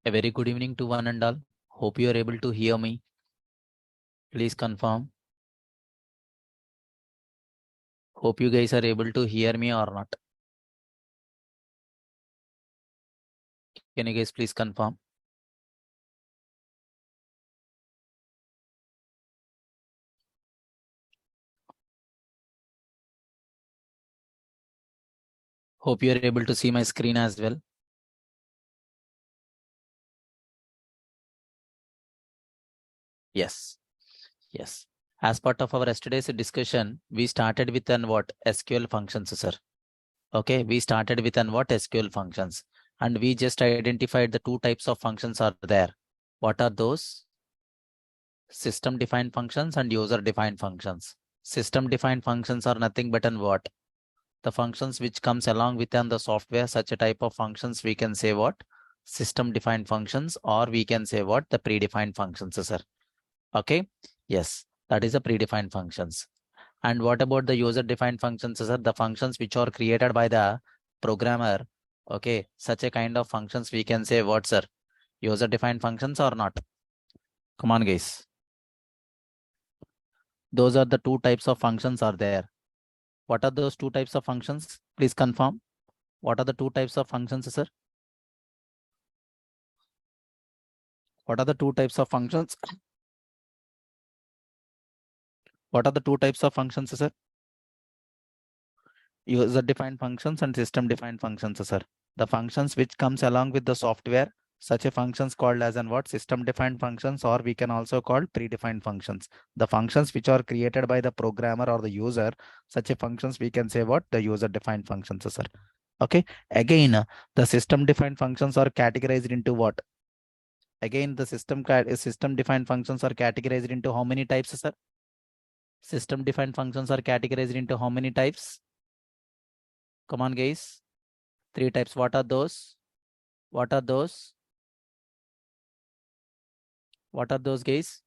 A very good evening to one and all. Hope you are able to hear me. Please confirm. Hope you guys are able to hear me or not. Can you guys please confirm? Hope you are able to see my screen as well. Yes. Yes. As part of our yesterday's discussion, we started with an what SQL functions, sir. Okay, we started with an what SQL functions, and we just identified the two types of functions are there. What are those? System defined functions and user defined functions. System defined functions are nothing but an what? The functions which comes along within the software, such a type of functions we can say what? System defined functions, or we can say what? The predefined functions, sir. Okay. Yes, that is a predefined functions. And what about the user defined functions, sir? The functions which are created by the programmer. Okay, such a kind of functions we can say what, sir? User defined functions or not? Come on, guys. Those are the two types of functions are there. What are those two types of functions? Please confirm. What are the two types of functions, sir? What are the two types of functions? What are the two types of functions, sir? User defined functions and system defined functions, sir. The functions which comes along with the software, such a functions called as an what? System defined functions, or we can also call predefined functions. The functions which are created by the programmer or the user, such a functions we can say what? The user defined functions, sir. Okay. Again, the system defined functions are categorized into what? Again, the system defined functions are categorized into how many types, sir? System defined functions are categorized into how many types? Come on, guys. Three types. What are those? What are those? What are those, guys?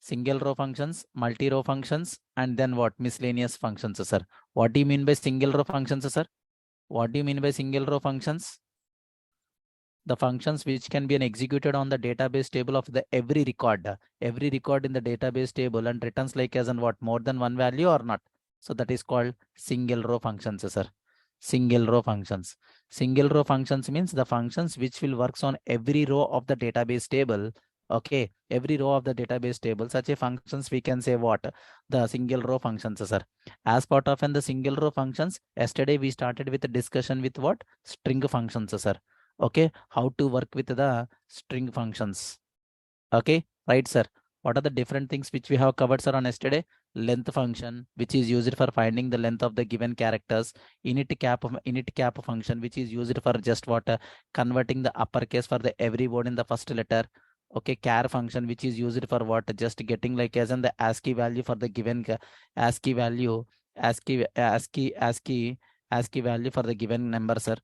Single row functions, multi-row functions, and then what? Miscellaneous functions, sir. What do you mean by single row functions, sir? What do you mean by single row functions? The functions which can be executed on the database table of the every record in the database table, and returns like as in what? More than one value or not? So that is called single row functions, sir. Single row functions. Single row functions means the functions which will works on every row of the database table. Okay, every row of the database table. Such a functions we can say what? The single row functions, sir. As part of the single row functions, yesterday we started with a discussion with what? String functions, sir. Okay, how to work with the string functions. Okay, right, sir. What are the different things which we have covered, sir, on yesterday? Length function, which is used for finding the length of the given characters. Init cap function, which is used for just what? Converting the uppercase for the every word in the first letter. Okay, char function, which is used for what? Just getting like as in the ASCII value for the given ASCII value, ASCII value for the given number, sir.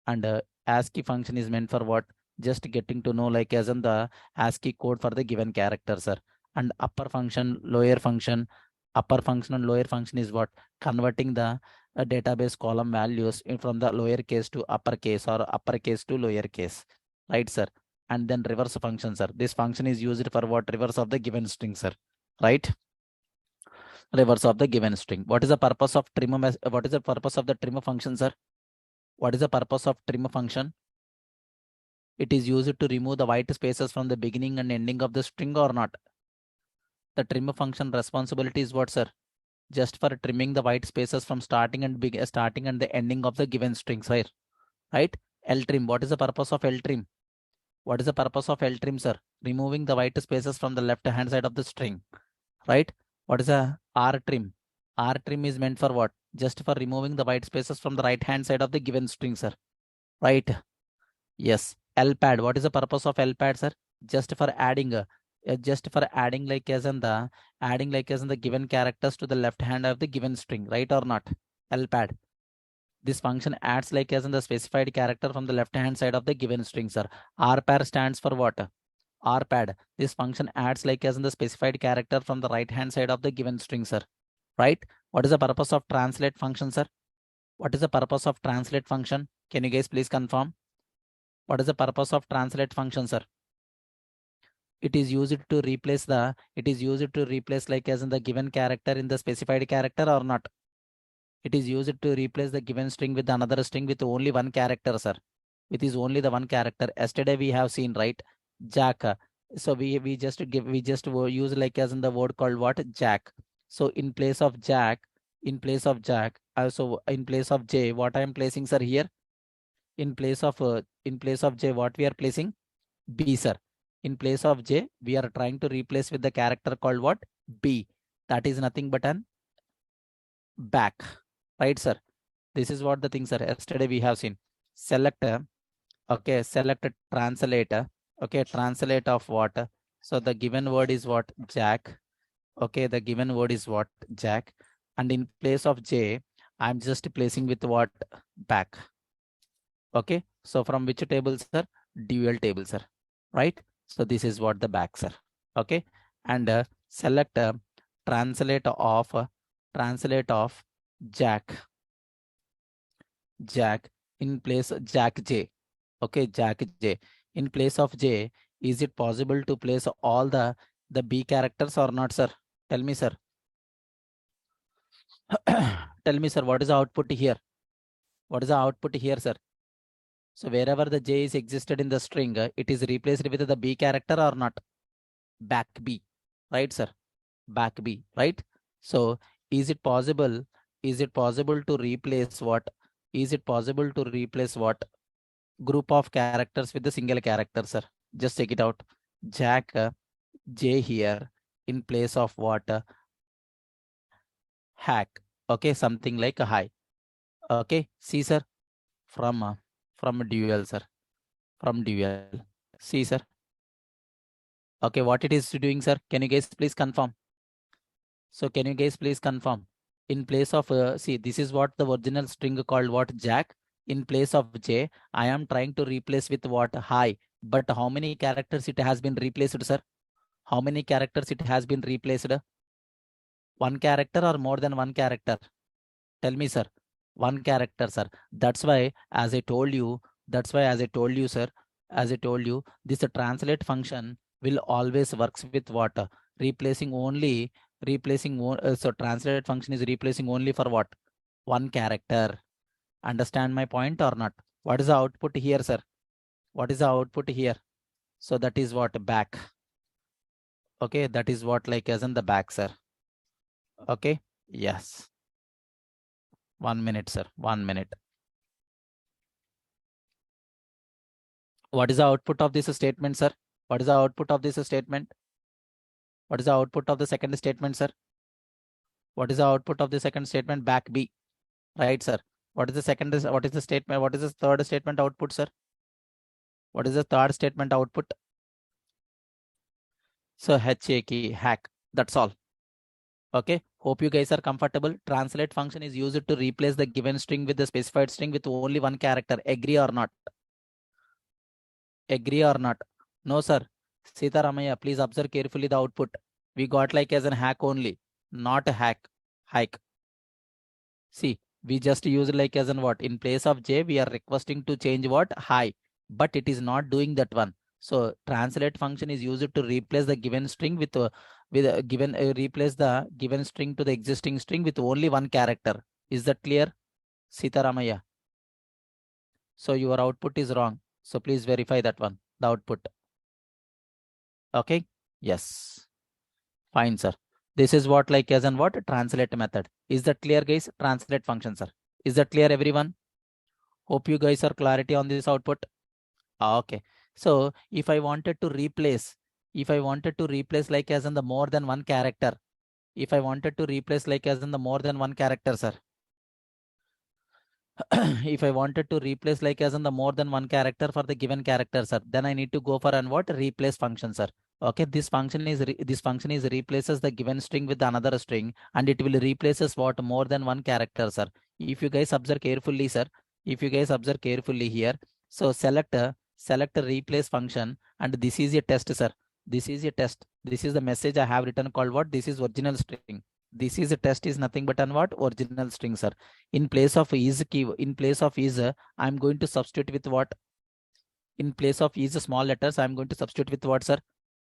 And ASCII function is meant for what? Just getting to know like as in the ASCII code for the given character, sir. And upper function, lower function. Upper function and lower function is what? Converting the database column values from the lower case to uppercase or uppercase to lower case. Right, sir? And then reverse function, sir. This function is used for what? Reverse of the given string, sir. Right? Reverse of the given string. What is the purpose of trim? What is the purpose of the trim function, sir? What is the purpose of trim function? It is used to remove the white spaces from the beginning and ending of the string or not? The trim function responsibility is what, sir? Just for trimming the white spaces from starting and the ending of the given strings, right? Right? Ltrim. What is the purpose of ltrim? What is the purpose of ltrim, sir? Removing the white spaces from the left hand side of the string, right? What is a rtrim? Rtrim is meant for what? Just for removing the white spaces from the right hand side of the given string, sir. Right? Yes. Lpad. What is the purpose of lpad, sir? Just for adding like as in the given characters to the left hand of the given string, right or not? Lpad. This function adds like as in the specified character from the left hand side of the given string, sir. Rpad stands for what? Rpad. This function adds like as in the specified character from the right hand side of the given string, sir. Right? What is the purpose of translate function, sir? What is the purpose of translate function? Can you guys please confirm? What is the purpose of translate function, sir? It is used to replace like as in the given character in the specified character or not? It is used to replace the given string with another string with only one character, sir. It is only the one character. Yesterday we have seen, right? Jack. So we just use like as in the word called what? Jack. So in place of Jack, so in place of J, what I am placing, sir, here? In place of J, what we are placing? B, sir. In place of J, we are trying to replace with the character called what? B. That is nothing but an back. Right, sir? This is what the things are. Yesterday we have seen. Select select a translator. Translate of what? So the given word is what? Jack. The given word is what? Jack. And in place of J, I'm just placing with what? Back. Okay. So from which table, sir? Dual table, sir. Right. So this is what the back, sir. Okay. And select translate of Jack. Jack in place Jack J. Okay, Jack J. In place of J, is it possible to place all the B characters or not, sir? Tell me, sir. Tell me, sir, what is the output here? What is the output here, sir? So wherever the J is existed in the string, it is replaced with the B character or not? Back B, right, sir? Back B, right? So is it possible to replace what? Is it possible to replace what? Group of characters with a single character, sir? Just check it out. Jack J here in place of what? Hack. Okay, something like a high. Okay, see, sir, from dual, sir, from dual. See, sir. Okay, what it is doing, sir? Can you guys please confirm? So can you guys please confirm? In place of see, this is what the original string called what? Jack. In place of J, I am trying to replace with what? High. But how many characters it has been replaced, sir? How many characters it has been replaced? One character or more than one character? Tell me, sir. One character, sir. That's why, as I told you, sir, as I told you, this translate function will always works with what? So translate function is replacing only for what? One character. Understand my point or not? What is the output here, sir? What is the output here? So that is what? Back. Okay, that is what like as in the back, sir. Okay, yes. 1 minute, sir. 1 minute. What is the output of this statement, sir? What is the output of this statement? What is the output of the second statement, sir? What is the output of the second statement? Back B. Right, sir. What is the second? What is the statement? What is the third statement output, sir? What is the third statement output? So HAK, hack. That's all. Okay. Hope you guys are comfortable. Translate function is used to replace the given string with the specified string with only one character. Agree or not? Agree or not? No, sir. Sita Ramaya, please observe carefully the output. We got like as an hack only, not a hike. See, we just use like as an what? In place of J, we are requesting to change what? High, but it is not doing that one. So translate function is used to replace the given string with replace the given string to the existing string with only one character. Is that clear, Sita Ramaya? So your output is wrong. So please verify that one, the output. Okay. Yes. Fine, sir. This is what like as an what? Translate method. Is that clear, guys? Translate function, sir. Is that clear, everyone? Hope you guys are clarity on this output. Okay. So if I wanted to replace like as in the more than one character, if I wanted to replace like as in the more than one character, sir. If I wanted to replace like as in the more than one character for the given character, sir, then I need to go for an what? Replace function, sir. Okay, this function is replaces the given string with another string, and it will replaces what? More than one character, sir. If you guys observe carefully, sir, if you guys observe carefully here, so select a replace function, and this is a test, sir. This is a test. This is the message I have written called what? This is original string. This is a test is nothing but an what? Original string, sir. In place of is, I'm going to substitute with what? In place of is small letters, I'm going to substitute with what, sir?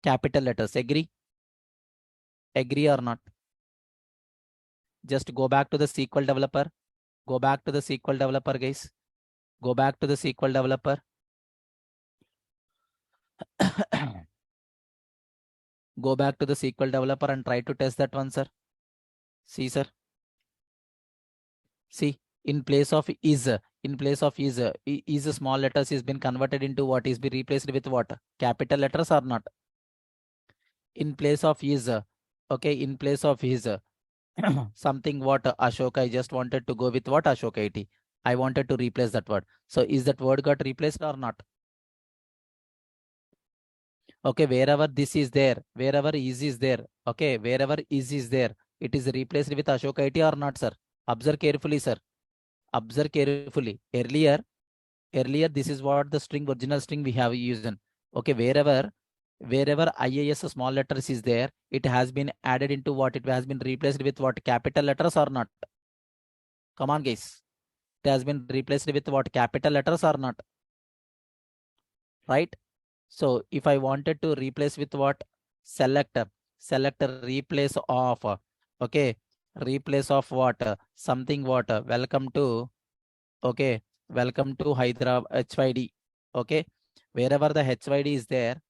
Capital letters. Agree? Agree or not? Just go back to the SQL developer. Go back to the SQL developer, guys. Go back to the SQL developer. Go back to the SQL developer and try to test that one, sir. See, sir. See, in place of is, small letters is been converted into what is be replaced with what? Capital letters or not? In place of is, okay, in place of is, something what Ashoka, I just wanted to go with what Ashoka IT. I wanted to replace that word. So is that word got replaced or not? Okay, wherever this is there, wherever is there, okay, wherever is there, it is replaced with Ashoka IT or not, sir? Observe carefully, sir. Observe carefully. Earlier, this is what the string, original string we have used. Okay, wherever IAS small letters is there, it has been added into what? It has been replaced with what? Capital letters or not? Come on, guys. It has been replaced with what? Capital letters or not? Right? So if I wanted to replace with what? Selector replace of, okay, replace of what? Something what? Welcome to, okay, welcome to Hyderabad HYD. Okay, wherever the HYD is there,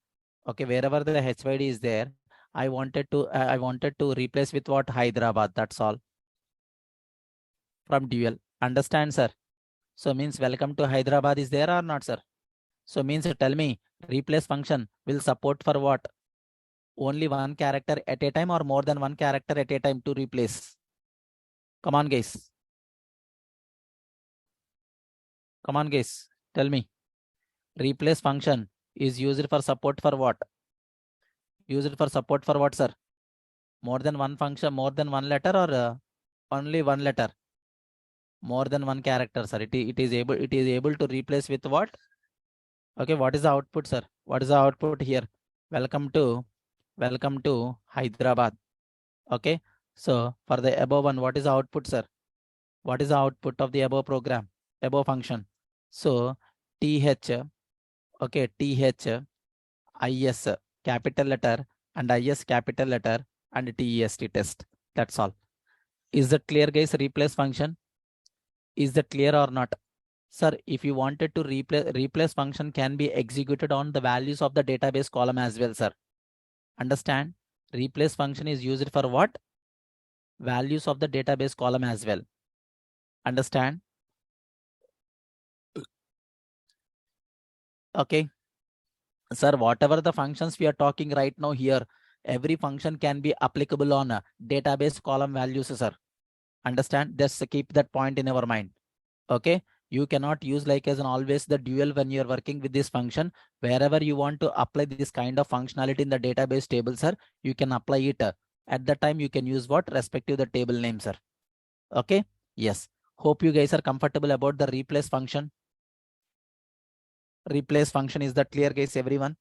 okay, wherever the HYD is there, I wanted to replace with what? Hyderabad. That's all. From dual. Understand, sir? So means welcome to Hyderabad is there or not, sir? So means tell me, replace function will support for what? Only one character at a time or more than one character at a time to replace? Come on, guys. Come on, guys. Tell me. Replace function is used for support for what? Used for support for what, sir? More than one function, more than one letter, or only one letter? More than one character, sir. It is able to replace with what? Okay, what is the output, sir? What is the output here? Welcome to Hyderabad. Okay. So for the above one, what is the output, sir? What is the output of the above program, above function? So TH, okay, TH, IS capital letter and IS capital letter and TEST test. That's all. Is that clear, guys? Replace function. Is that clear or not? Sir, if you wanted to replace function can be executed on the values of the database column as well, sir. Understand? Replace function is used for what? Values of the database column as well. Understand? Okay. Sir, whatever the functions we are talking right now here, every function can be applicable on database column values, sir. Understand? Just keep that point in our mind. Okay. You cannot use like as an always the dual when you're working with this function. Wherever you want to apply this kind of functionality in the database table, sir, you can apply it. At that time, you can use what? Respective the table name, sir. Okay. Yes. Hope you guys are comfortable about the replace function. Replace function, is that clear, guys? Everyone?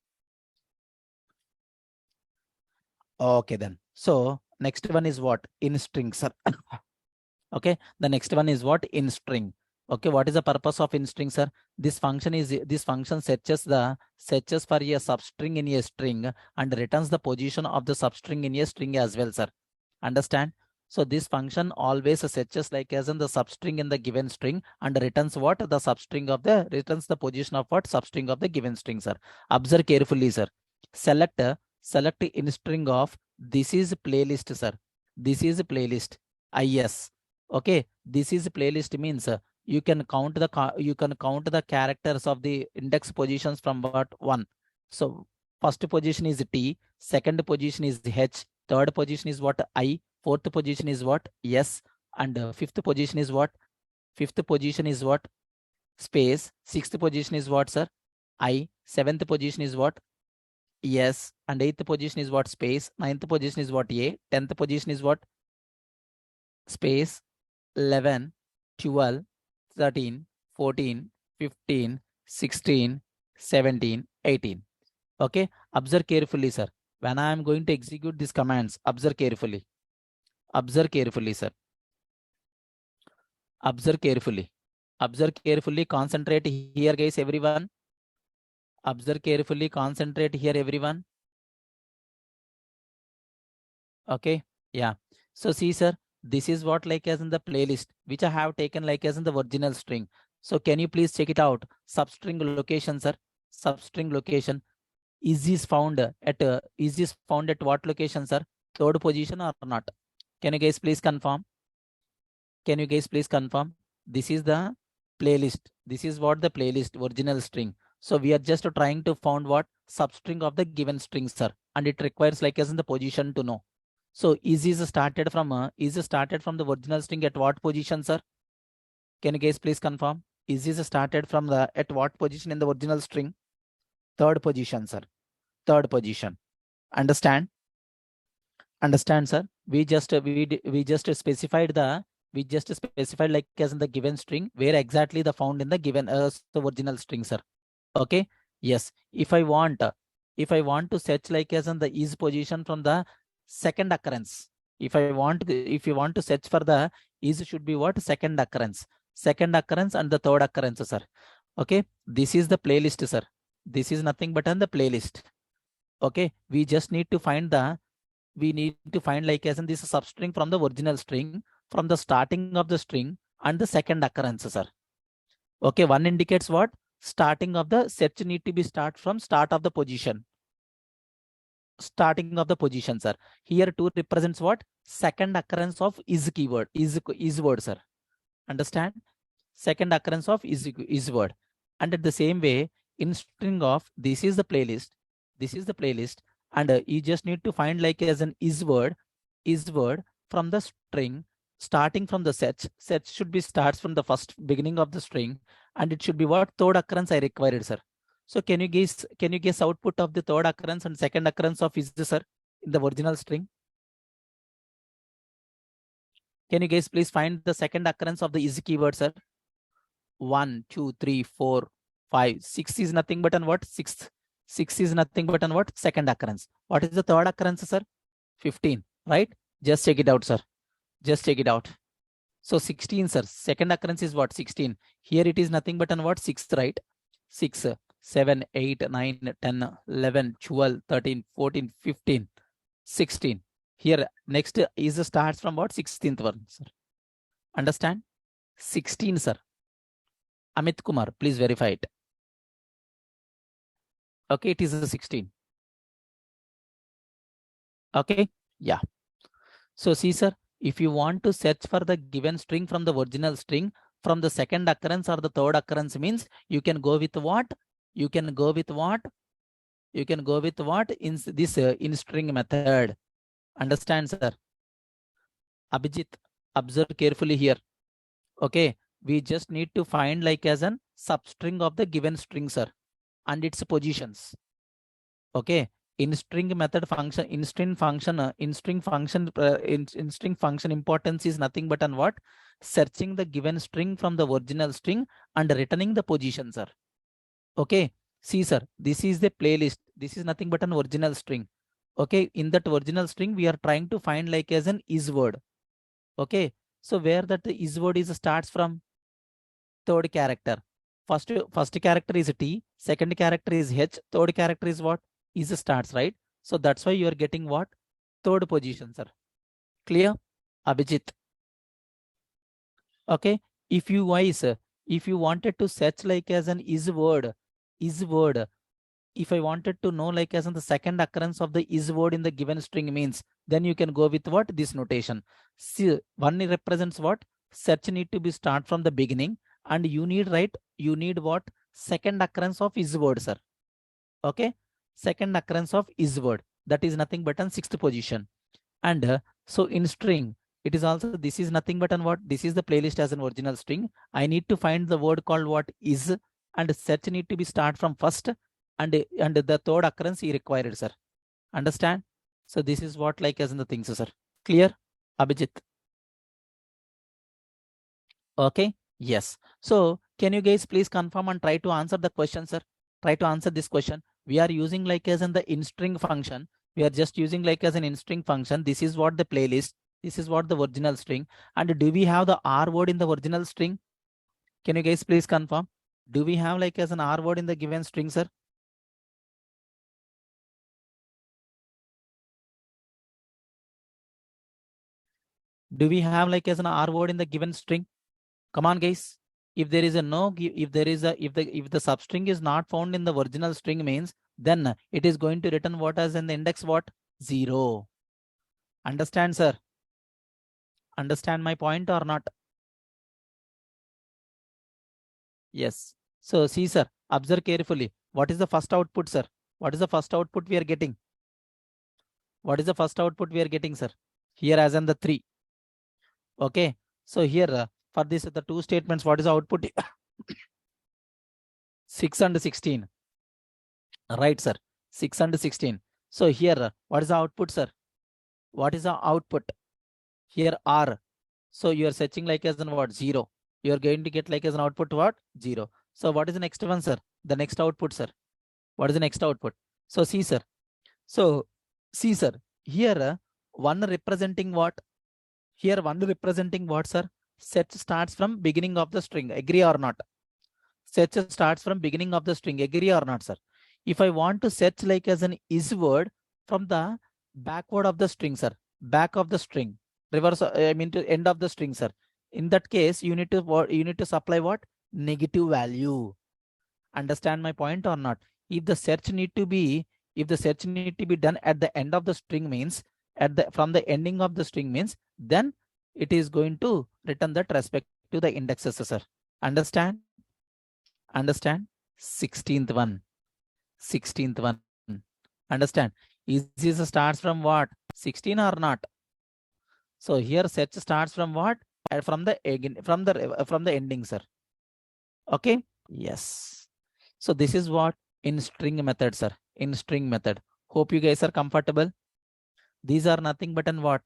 Okay, then. So next one is what? In string, sir. Okay. The next one is what? In string. Okay. What is the purpose of in string, sir? This function searches for a substring in a string and returns the position of the substring in a string as well, sir. Understand? So this function always searches like as in the substring in the given string and returns what? Returns the position of what? Substring of the given string, sir. Observe carefully, sir. Select in string of this is playlist, sir. This is playlist. Is. Okay. This is playlist means you can count the characters of the index positions from what? 1. So first position is T, second position is H, third position is what? I, fourth position is what? S, and fifth position is what? Fifth position is what? Space. Sixth position is what, sir? I. Seventh position is what? Yes. And eighth position is what? Space. Ninth position is what? A. 10th position is what? Space. 11, 12, 13, 14, 15, 16, 17, 18. Okay. Observe carefully, sir. When I am going to execute these commands, observe carefully. Observe carefully, sir. Observe carefully. Observe carefully. Concentrate here, guys, everyone. Observe carefully, concentrate here, everyone. Okay, yeah. So see, sir, this is what like as in the playlist, which I have taken like as in the original string. So can you please check it out? Substring location, sir. Substring location. Is this found at what location, sir? Third position or not? Can you guys please confirm? Can you guys please confirm? This is the playlist. This is what the playlist original string. So we are just trying to find what substring of the given string, sir, and it requires like as in the position to know. So is started from the original string at what position, sir? Can you guys please confirm? Is started from the at what position in the original string? Third position, sir. Third position. Understand? Understand, sir? We just specified like as in the given string where exactly the found in the given the original string, sir. Okay. Yes. If I want to search like as in the is position from the second occurrence. If you want to search for the is should be what? Second occurrence. Second occurrence and the third occurrence, sir. Okay. This is the playlist, sir. This is nothing but on the playlist. Okay. We just need to find like as in this substring from the original string from the starting of the string and the second occurrence, sir. Okay. One indicates what? Starting of the search need to be start from start of the position. Starting of the position, sir. Here 2 represents what? Second occurrence of is keyword, is word, sir. Understand? Second occurrence of is word. And at the same way, in string of this is the playlist. This is the playlist. And you just need to find like as an is word from the string starting from the search. Search should be starts from the first beginning of the string, and it should be what? Third occurrence I required, sir. So can you guess output of the third occurrence and second occurrence of is, sir, in the original string? Can you guys please find the second occurrence of the is keyword, sir? 1, 2, 3, 4, 5, 6 is nothing but on what? Sixth. 6 is nothing but on what? Second occurrence. What is the third occurrence, sir? 15, right? Just check it out, sir. Just check it out. So 16, sir. Second occurrence is what? 16. Here it is nothing but on what? 6th, right? 6, 7, 8, 9, 10, 11, 12, 13, 14, 15, 16. Here next is starts from what? 16th one, sir. Understand? 16, sir. Amit Kumar, please verify it. Okay, it is a 16. Okay, yeah. So see, sir, if you want to search for the given string from the original string from the second occurrence or the third occurrence means you can go with what? You can go with what? You can go with what? In this in string method. Understand, sir? Abhijit, observe carefully here. Okay, we just need to find like as an substring of the given string, sir, and its positions. Okay, in string method function, in string function importance is nothing but on what? Searching the given string from the original string and returning the position, sir. Okay, see, sir, this is the playlist. This is nothing but an original string. Okay, in that original string we are trying to find like as an is word. Okay, so where that is word is starts from? Third character. First character is T, second character is H, third character is what? Is starts, right? So that's why you are getting what? Third position, sir. Clear? Abhijit. Okay. If you wanted to search like as an is word, if I wanted to know like as in the second occurrence of the is word in the given string means, then you can go with what? This notation. See, one represents what? Search need to be start from the beginning, and you need, right? You need what? Second occurrence of is word, sir. Okay. Second occurrence of is word. That is nothing but on sixth position. And so in string, it is also, this is nothing but on what? This is the playlist as an original string. I need to find the word called what? Is, and search need to be start from first, and the third occurrence he required, sir. Understand? So this is what like as in the things, sir. Clear? Abhijit. Okay. Yes. So can you guys please confirm and try to answer the question, sir? Try to answer this question. We are using like as in the inString function. We are just using like as an inString function. This is what the playlist. This is what the original string. And do we have the R word in the original string? Can you guys please confirm? Do we have like as an R word in the given string, sir? Do we have like as an R word in the given string? Come on, guys. If there is a no, if there is a, if the substring is not found in the original string means, then it is going to return what as in the index what? 0. Understand, sir? Understand my point or not? Yes. So see, sir, observe carefully. What is the first output, sir? What is the first output we are getting? What is the first output we are getting, sir? Here as in the 3. Okay. So here for this, the two statements, what is the output? 6 and 16. Right, sir. 6 and 16. So here, what is the output, sir? What is the output? Here R. So you are searching like as in what? 0. You are going to get like as an output what? 0. So what is the next one, sir? The next output, sir. What is the next output? So see, sir. So see, sir. Here, one representing what? Here, one representing what, sir? Set starts from beginning of the string. Agree or not? Search starts from beginning of the string. Agree or not, sir? If I want to search like as an is word from the backward of the string, sir, back of the string, reverse, I mean to end of the string, sir. In that case, you need to supply what? Negative value. Understand my point or not? If the search need to be, if the search need to be done at the end of the string means, from the ending of the string means, then it is going to return that respect to the indexes, sir. Understand? Understand? 16th one. 16th one. Understand? Is this starts from what? 16 or not? So here search starts from what? From the ending, sir. Okay? Yes. So this is what in string method, sir. In string method. Hope you guys are comfortable. These are nothing but an what?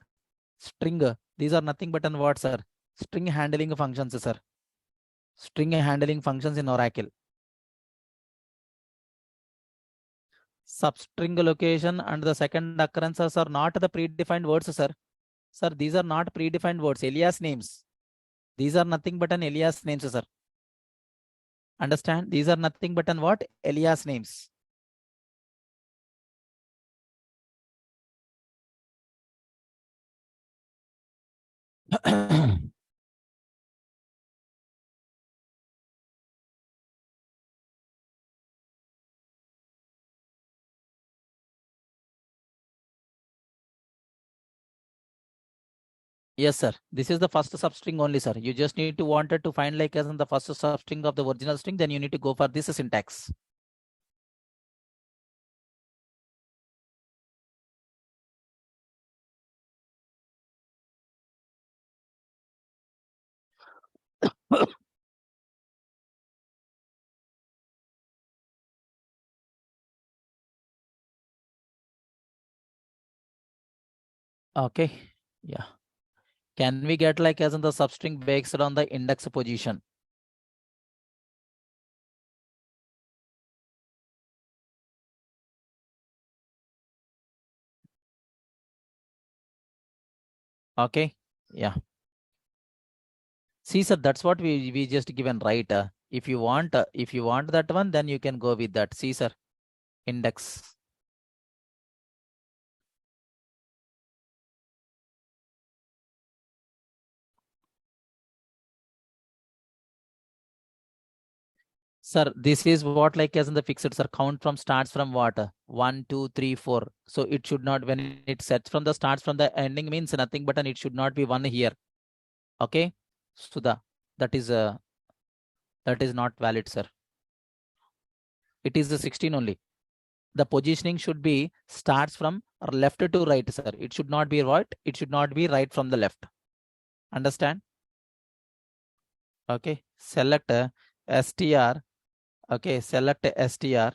String. These are nothing but an what, sir? String handling functions, sir. String handling functions in Oracle. Substring location and the second occurrences are not the predefined words, sir. Sir, these are not predefined words, alias names. These are nothing but an alias names, sir. Understand? These are nothing but an what? Alias names. Yes, sir. This is the first substring only, sir. You just need to wanted to find like as in the first substring of the original string, then you need to go for this syntax. Okay. Yeah. Can we get like as in the substring based on the index position? Okay. Yeah. See, sir, that's what we just given, right? If you want that one, then you can go with that. See, sir, index. Sir, this is what like as in the fixed, sir. Count from starts from what? 1, 2, 3, 4. So it should not, when it sets from the starts from the ending means nothing but, and it should not be 1 here. Okay. So that is not valid, sir. It is the 16 only. The positioning should be starts from left to right, sir. It should not be what? It should not be right from the left. Understand? Okay. Select str. Okay. Select str.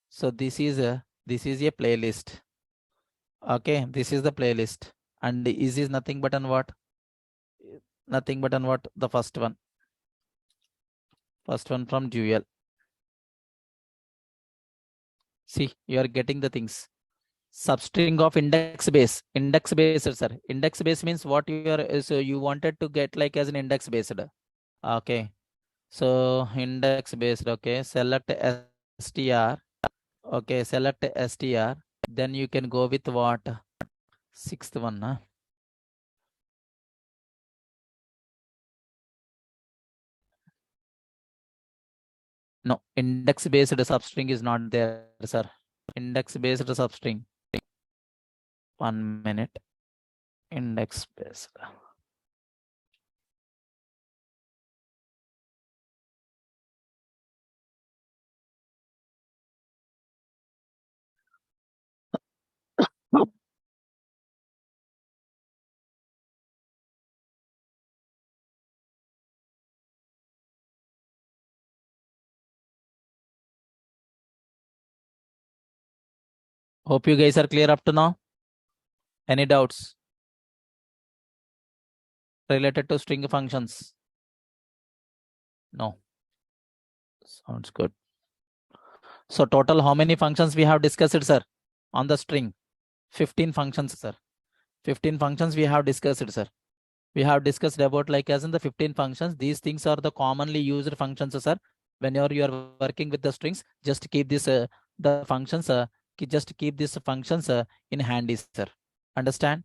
So this is a playlist. Okay. This is the playlist. And is nothing but on what? Nothing but on what? The first one. First one from Dual. See, you are getting the things. Substring of index base. Index based, sir. Index base means what you are, so you wanted to get like as an index based. Okay. So index based. Okay. Select str. Okay. Select str. Then you can go with what? Sixth one. Huh? No, index based substring is not there, sir. Index based substring. 1 minute. Index based. Hope you guys are clear up to now. Any doubts related to string functions? No. Sounds good. So total how many functions we have discussed, sir, on the string? 15 functions, sir. 15 functions we have discussed, sir. We have discussed about like as in the 15 functions. These things are the commonly used functions, sir. Whenever you are working with the strings, just keep this the functions just keep these functions in handy, sir. Understand?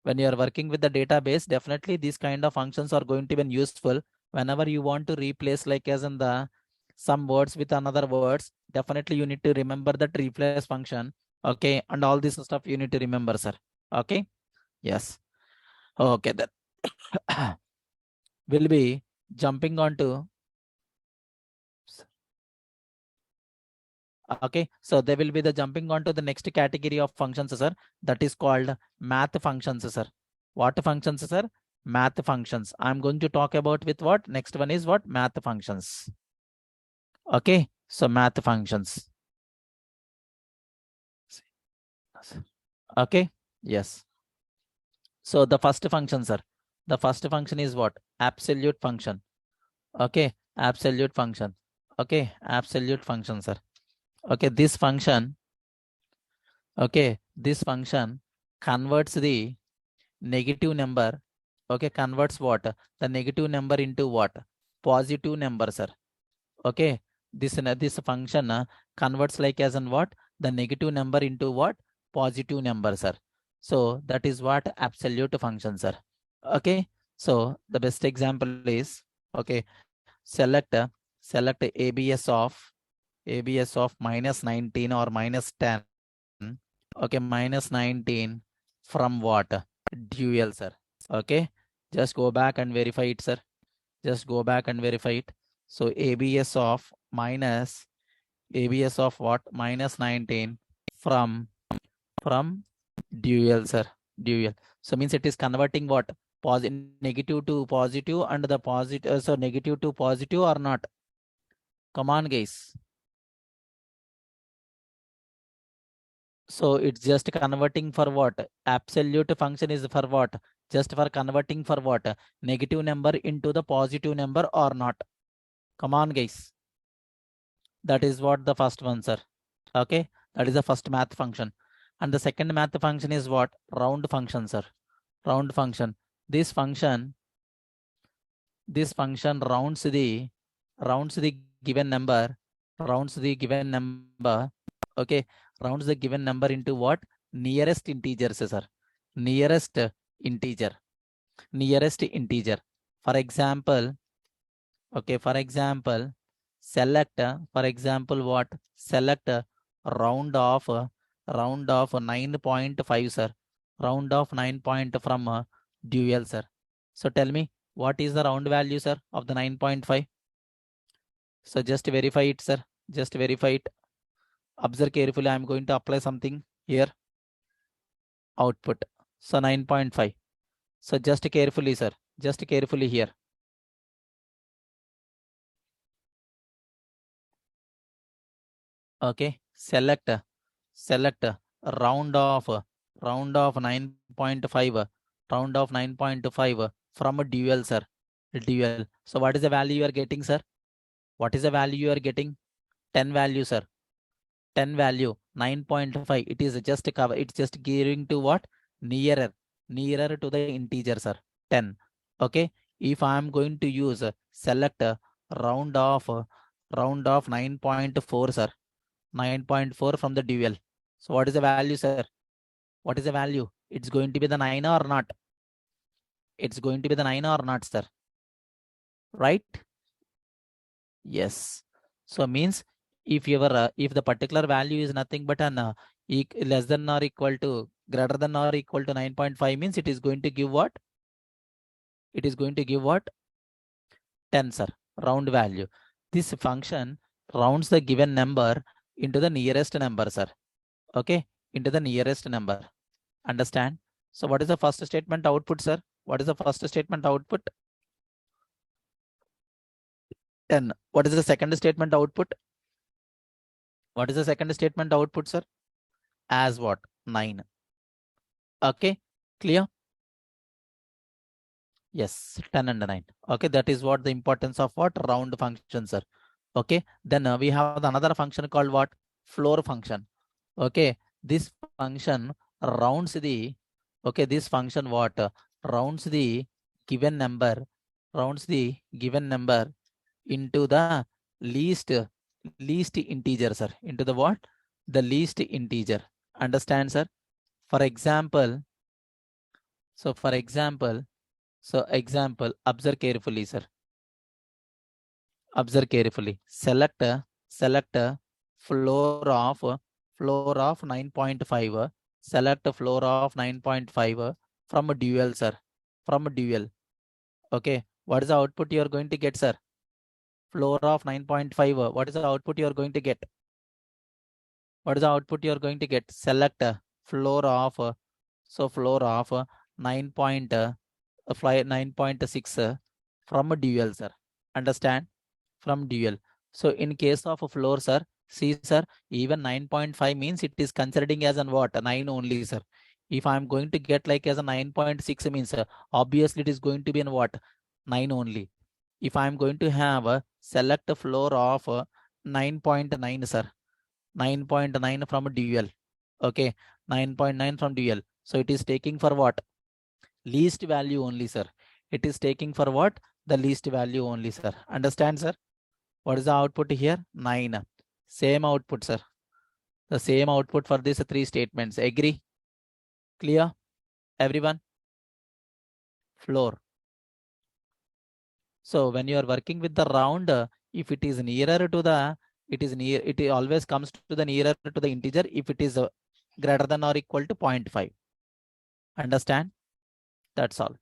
When you are working with the database, definitely these kind of functions are going to be useful whenever you want to replace like as in the some words with another words. Definitely you need to remember that replace function. Okay, and all this stuff you need to remember, sir. Okay, yes. Okay, then we'll be jumping on to. Okay, so they will be the jumping on to the next category of functions, sir. That is called math functions, sir. What functions, sir? Math functions. I'm going to talk about with what? Next one is what? Math functions. Okay, so math functions. Okay, yes. So the first function, sir. The first function is what? Absolute function. Okay, absolute function. Okay, absolute function, sir. Okay, this function. Okay, this function converts the negative number. Okay, converts what? The negative number into what? Positive number, sir. Okay, this function converts like as in what? The negative number into what? Positive number, sir. So that is what absolute function, sir. Okay, so the best example is, okay, select ABS of minus 19 or minus 10. Okay, minus 19 from what? Dual, sir. Okay, just go back and verify it, sir. Just go back and verify it. So ABS of what? Minus 19 from dual, sir. Dual. So means it is converting what? Negative to positive and the positive. So negative to positive or not? Come on, guys. So it's just converting for what? Absolute function is for what? Just for converting for what? Negative number into the positive number or not? Come on, guys. That is what the first one, sir. Okay, that is the first math function. And the second math function is what? Round function, sir. Round function. This function rounds the given number, okay, rounds the given number into what? Nearest integers, sir. Nearest integer. For example, okay, for example, select, for example, what? Select round of 9.5, sir. Round of 9 point from dual, sir. So tell me, what is the round value, sir, of the 9.5? So just verify it, sir. Just verify it. Observe carefully. I'm going to apply something here. Output. So 9.5. So just carefully, sir. Just carefully here. Okay. Select round of 9.5. Round of 9.5 from a dual, sir. Dual. So what is the value you are getting, sir? What is the value you are getting? 10 value, sir. 10 value. 9.5. It is just cover. It's just gearing to what? Nearer to the integer, sir. 10. Okay. If I am going to use select round of 9.4, sir. 9.4 from the dual. So what is the value, sir? What is the value? It's going to be the 9 or not? It's going to be the 9 or not, sir? Right? Yes. So means if if the particular value is nothing but an less than or equal to greater than or equal to 9.5 means it is going to give what? It is going to give what? 10, sir. Round value. This function rounds the given number into the nearest number, sir. Okay, into the nearest number. Understand? So what is the first statement output, sir? What is the first statement output? 10. What is the second statement output? What is the second statement output, sir? As what? 9. Okay, clear? Yes, 10 and 9. Okay, that is what the importance of what? Round function, sir. Okay, then we have another function called what? Floor function. Okay, this function rounds the, okay, this function what? Rounds the given number, rounds the given number into the least integer, sir. Into the what? The least integer. Understand, sir? For example, for example, observe carefully, sir. Observe carefully. Select floor of 9.5. Select floor of 9.5 from a dual, sir. From a dual. Okay. What is the output you are going to get, sir? Floor of 9.5. What is the output you are going to get? What is the output you are going to get? Select floor of floor of 9.6 from a dual, sir. Understand? From dual. So in case of a floor, sir, see, sir, even 9.5 means it is considering as an what? 9 only, sir. If I'm going to get like as a 9.6 means, obviously it is going to be in what? 9 only. If I'm going to have a select a floor of 9.9, sir. 9.9 from dual. Okay, 9.9 from dual. So it is taking for what? Least value only, sir. It is taking for what? The least value only, sir. Understand, sir? What is the output here? 9. Same output, sir. The same output for these 3 statements. Agree? Clear? Everyone? Floor. So when you are working with the round, if it is nearer to the, it always comes to the nearer to the integer if it is greater than or equal to 0.5. Understand? That's all.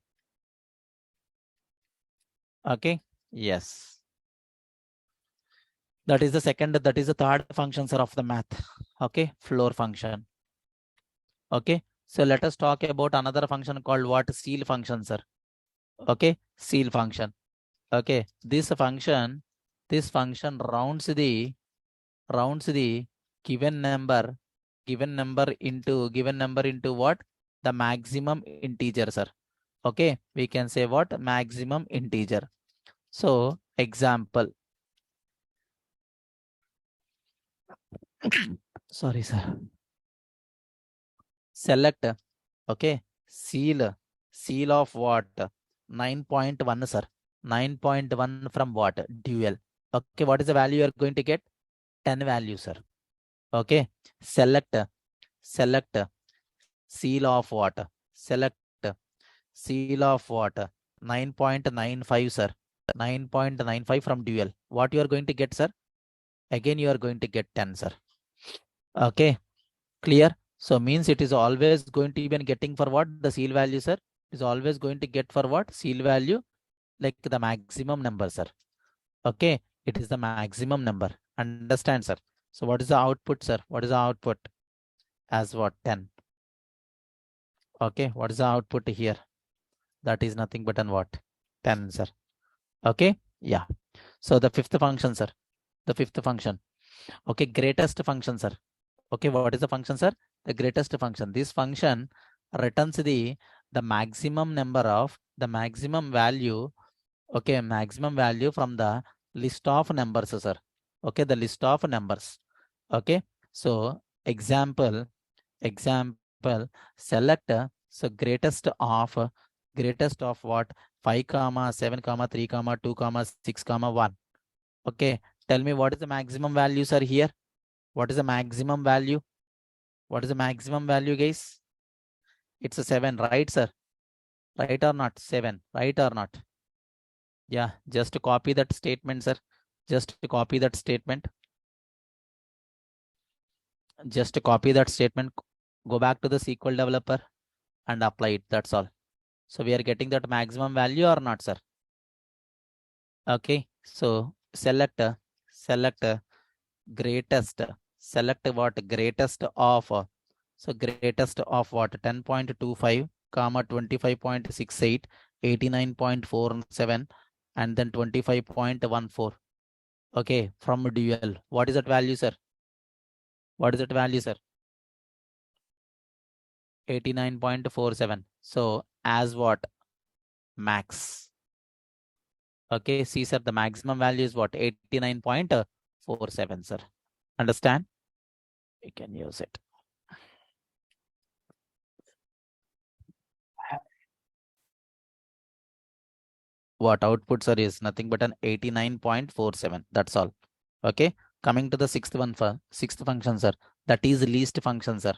Okay. Yes. That is the third function, sir, of the math. Okay. Floor function. Okay. So let us talk about another function called what? Ceil function, sir. Okay. Ceil function. Okay. This function rounds the given number into what? The maximum integer, sir. Okay. We can say what? Maximum integer. So example. Sorry, sir. Select, okay, ceil of what? 9.1, sir. 9.1 from what? Dual. Okay, what is the value you are going to get? 10 value, sir. Okay, select ceil of what? Select ceil of what? 9.95, sir. 9.95 from dual. What you are going to get, sir? Again, you are going to get 10, sir. Okay, clear? So means it is always going to be getting for what? The ceil value, sir. It is always going to get for what? Ceil value, like the maximum number, sir. Okay, it is the maximum number. Understand, sir? So what is the output, sir? What is the output? As what? 10. Okay, what is the output here? That is nothing but an what? 10, sir. Okay, yeah. So the fifth function, sir. The fifth function. Okay, greatest function, sir. Okay, what is the function, sir? The greatest function. This function returns the maximum number of the maximum value. Okay, maximum value from the list of numbers, sir. Okay, the list of numbers. Okay, so example, select so greatest of what? 5 comma 7 comma 3 comma 2 comma 6 comma 1. Okay, tell me what is the maximum value, sir, here? What is the maximum value? What is the maximum value, guys? It's a 7, right, sir? Right or not? 7, right or not? Yeah, just copy that statement, sir. Just copy that statement. Just copy that statement, go back to the SQL developer and apply it. That's all. So we are getting that maximum value or not, sir? Okay. So select greatest. Select what? Greatest of. So greatest of what? 10.25, comma 25.68, 89.47, and then 25.14. Okay. From dual. What is that value, sir? What is that value, sir? 89.47. So as what? Max. Okay, see, sir, the maximum value is what? 89.47, sir. Understand? You can use it. What output, sir, is nothing but an 89.47. That's all. Okay. Coming to the sixth function, sir. That is least function, sir.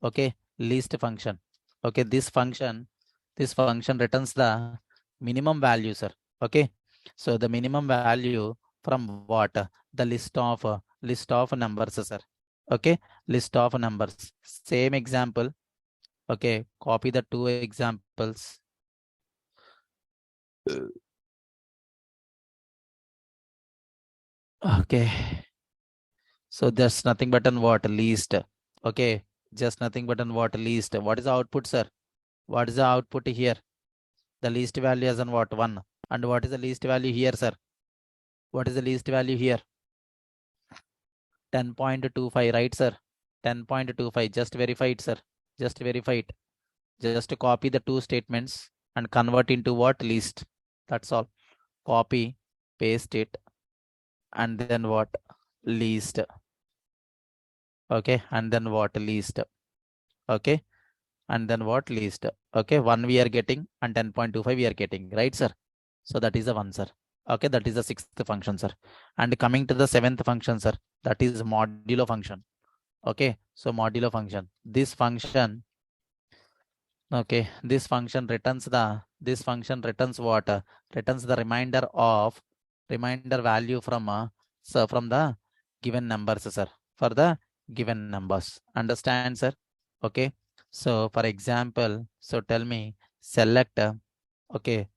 Okay, least function. Okay, this function returns the minimum value, sir. Okay, so the minimum value from what? The list of numbers, sir. Okay, list of numbers. Same example. Okay, copy the two examples. Okay, so there's nothing but an what? Least. Okay, just nothing but an what? Least. What is the output, sir? What is the output here? The least value is on what? 1. And what is the least value here, sir? What is the least value here? 10.25, right, sir? 10.25. Just verify it, sir. Just verify it. Just copy the two statements and convert into what? Least. That's all. Copy, paste it, and then what? Least. Okay, and then what? Least. Okay, and then what? Least. Okay, 1 we are getting and 10.25 we are getting, right, sir? So that is the one, sir. Okay, that is the sixth function, sir. And coming to the seventh function, sir, that is modulo function. Okay, so modulo function. This function, okay, this function returns what? Returns the remainder value from from the given numbers, sir. For the given numbers. Understand, sir? Okay. So for example, so tell me, select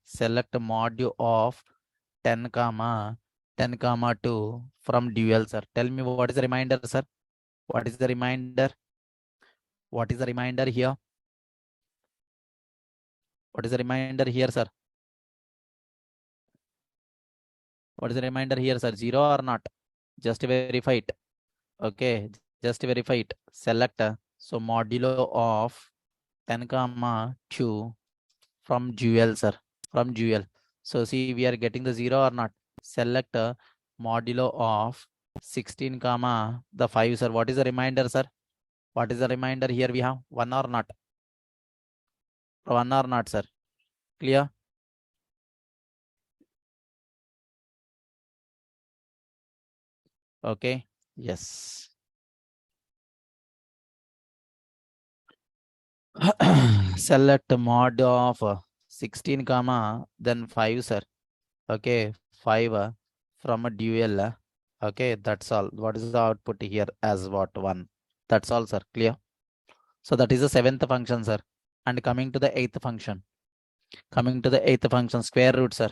select module of 10 comma 2 from dual, sir. Tell me what is the reminder, sir? What is the reminder? What is the reminder here? What is the reminder here, sir? What is the reminder here, sir? 0 or not? Just verify it. Okay, just verify it. Select so modulo of 10 comma 2 from dual, sir. From dual. So see, we are getting the 0 or not? Select modulo of 16 comma the 5, sir. What is the reminder, sir? What is the reminder here? We have 1 or not? 1 or not, sir? Clear? Okay. Yes. Select mod of 16 comma then 5, sir. Okay, 5 from a dual. Okay, that's all. What is the output here as what? 1. That's all, sir. Clear? So that is the seventh function, sir. And coming to the eighth function. Coming to the eighth function, square root, sir.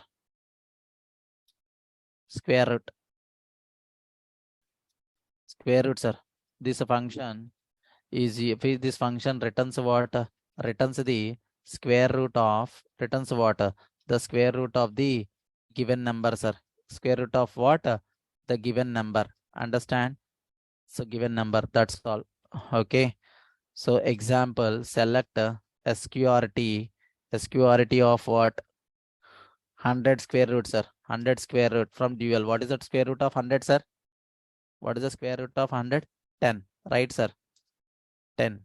Square root. Square root, sir. This function is this function returns what? Returns the square root of what? The square root of the given number, sir. Square root of what? The given number. Understand? So given number, that's all. Okay. So example, select SQRT of what? 100 square root, sir. 100 square root from dual. What is the square root of 100, sir? What is the square root of 100? 10. Right, sir? 10.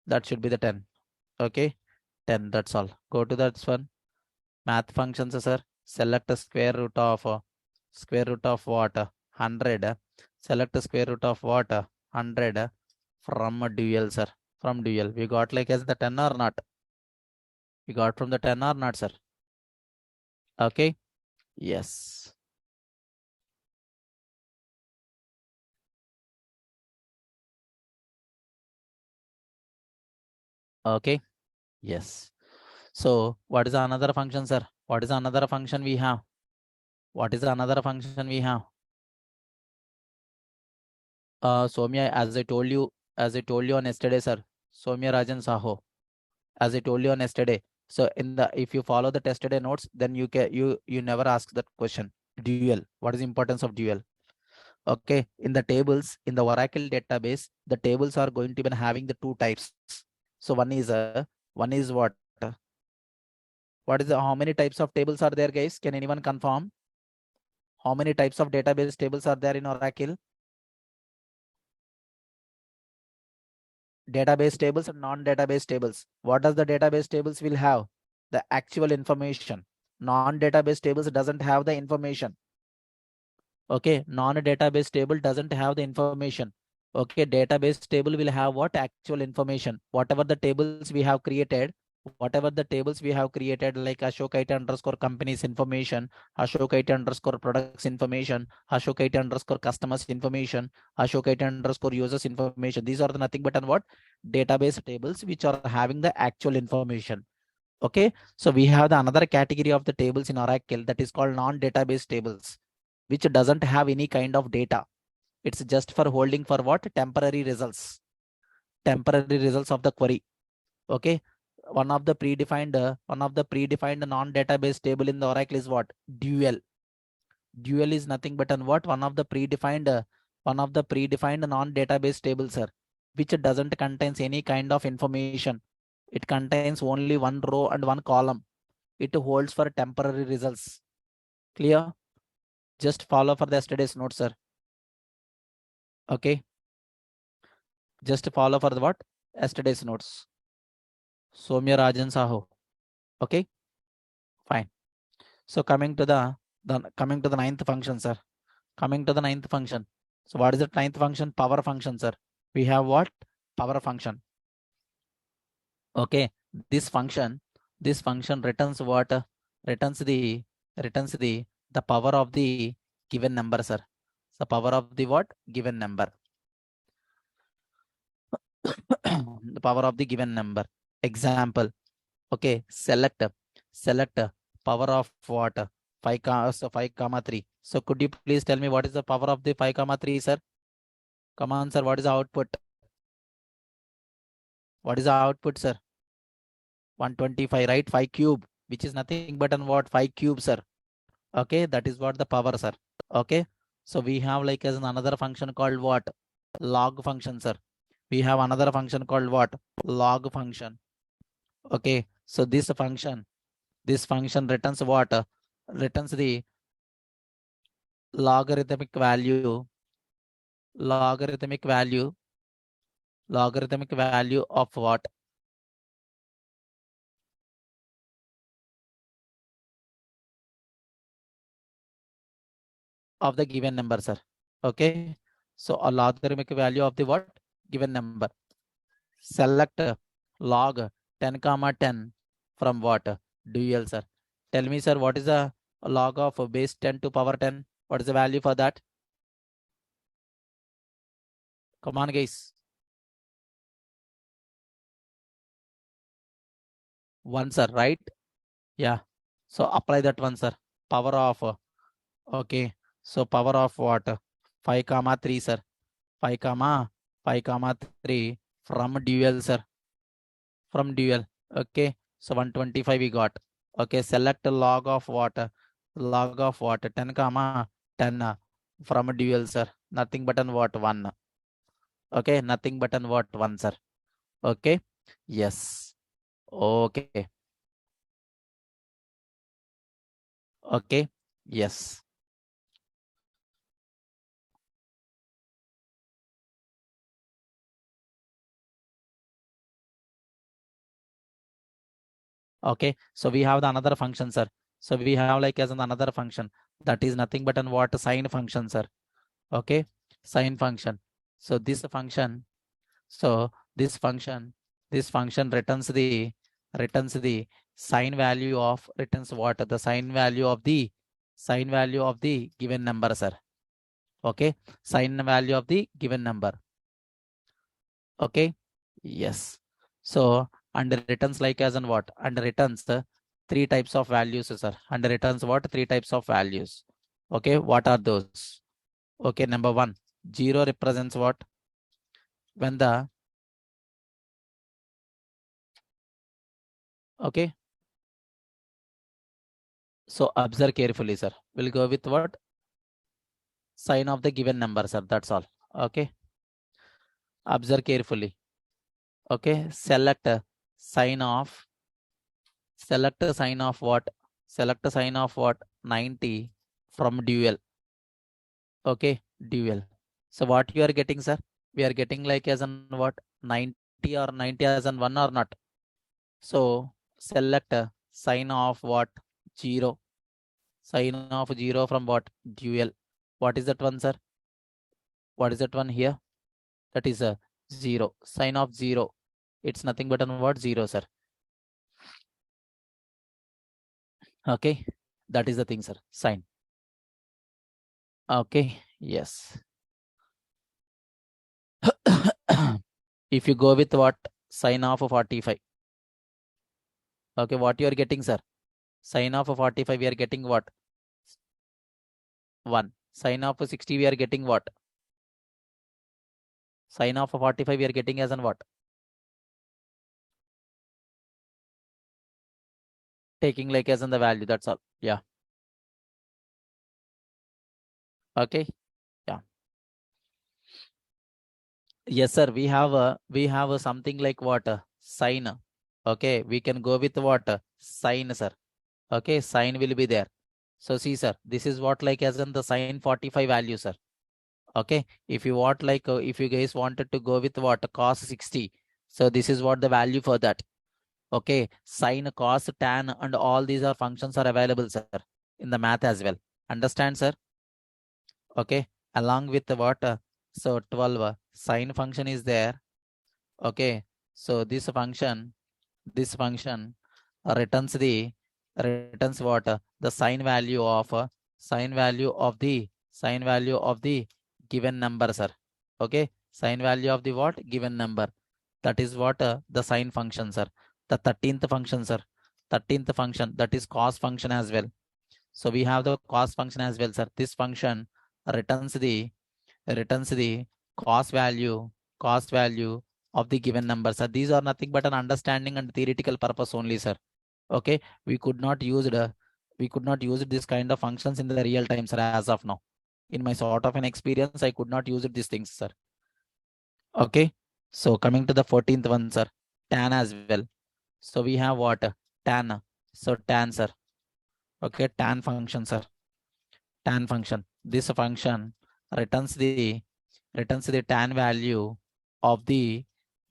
That should be the 10. Okay. 10. That's all. Go to that one. Math functions, sir. Select a square root of what? 100. Select the square root of what? 100 from a dual, sir. From dual. We got like as the 10 or not? We got from the 10 or not, sir? Okay. Yes. Okay. Yes. So what is another function, sir? What is another function we have? What is another function we have? Soumya, as I told you on yesterday, sir. Soumya Rajan Saho, as I told you on yesterday. So if you follow the yesterday notes, then you never ask that question. Dual. What is the importance of dual? Okay. In the tables, in the Oracle database, the tables are going to be having the two types. So one is what? What is how many types of tables are there, guys? Can anyone confirm? How many types of database tables are there in Oracle? Database tables and non-database tables. What does the database tables will have? The actual information. Non-database tables doesn't have the information. Okay, non-database table doesn't have the information. Okay, database table will have what? Actual information. Whatever the tables we have created, like Ashok IT underscore company's information, Ashok IT underscore products information, Ashok IT underscore customers information, Ashok IT underscore users information. These are the nothing but what? Database tables which are having the actual information. Okay, so we have the another category of the tables in Oracle that is called non-database tables, which doesn't have any kind of data. It's just for holding for what? Temporary results of the query. Okay, one of the predefined non-database table in the Oracle is what? Dual. Dual is nothing but what? One of the predefined non-database tables, sir, which doesn't contains any kind of information. It contains only one row and one column. It holds for temporary results. Clear? Just follow for the yesterday's note, sir. Okay. Just follow for the what? Yesterday's notes. Soumya Rajan Saho. Okay. Fine. So coming to the ninth function, sir. Coming to the ninth function. So what is the ninth function? Power function, sir. We have what? Power function. Okay. This function returns what? Returns the power of the given number, sir. The power of the what? Given number. The power of the given number. Example. Okay. Select power of what? 5 comma 3. So could you please tell me what is the power of the 5 comma 3, sir? Come on, sir. What is the output? What is the output, sir? 125, right? 5 cube, which is nothing but what? 5 cube, sir. Okay, that is what the power, sir. Okay, so we have like as another function called what? Log function, sir. We have another function called what? Log function. Okay, so this function returns what? Returns the logarithmic value of what? Of the given number, sir. Okay, so a logarithmic value of the what? Given number. Select log 10 comma 10 from what? Dual, sir. Tell me, sir, what is the log of base 10 to power 10? What is the value for that? Come on, guys. 1, sir, right? Yeah. So apply that one, sir. Power of, okay. So power of what? 5 comma 3, sir. 5 comma 3 from dual, sir. From dual. Okay. So 125 we got. Okay. Select log of what? Log of what? 10 comma 10 from a dual, sir. Nothing but what? 1. Okay. Nothing but what? 1, sir. Okay. Yes. Okay. Okay. Yes. Okay. So we have the another function, sir. So we have like as another function that is nothing but what? Sine function, sir. Okay. Sine function. So this function, so this function returns the sine value of returns what? The sine value of the given number, sir. Okay. Sine value of the given number. Okay. Yes. So and returns like as in what, and returns three types of values, sir, and returns what, three types of values. Okay, what are those? Okay, number one, 0 represents what, when the, okay, so observe carefully, sir. We'll go with what, sign of the given number, sir, that's all. Okay, observe carefully. Okay, select a sign of, select a sign of what, select a sign of what, 90 from dual. Okay, dual. So what you are getting, sir? We are getting like as an what, 90 or 90 as an 1 or not. So select a sign of what, 0. Sign of 0 from what, dual. What is that one, sir? What is that one here? That is a 0. Sign of 0. It's nothing but an what, 0, sir. Okay, that is the thing, sir. Sign. Okay, yes. If you go with what, sign of 45. Okay, what you are getting, sir? Sign of 45, we are getting what? 1. Sign of 60, we are getting what? Sign of 45, we are getting as an what? Taking like as in the value, that's all. Yeah. Okay. Yeah. Yes, sir. We have a something like what? Sign. Okay. We can go with what? Sign, sir. Okay. Sign will be there. So see, sir, this is what like as in the sign 45 value, sir. Okay. If you want like, if you guys wanted to go with what, cos 60. So this is what the value for that. Okay, sine, cos, tan, and all these are functions are available, sir, in the math as well. Understand, sir? Okay, along with the what? So 12 sine function is there. Okay, so this function returns what? The sine value of sine value of the given number, sir. Okay, sine value of the what? Given number. That is what, the sine function, sir. The 13th function, sir. 13th function, that is cos function as well. So we have the cos function as well, sir. This function returns the returns the cos value cost value of the given number, sir. These are nothing but an understanding and theoretical purpose only, sir. Okay, we could not use this kind of functions in the real time, sir, as of now. In my sort of an experience, I could not use these things, sir. Okay, so coming to the 14th one, sir, tan as well. So we have what? Tan. So tan, sir. Okay, tan function, sir. Tan function. This function returns the tan value of the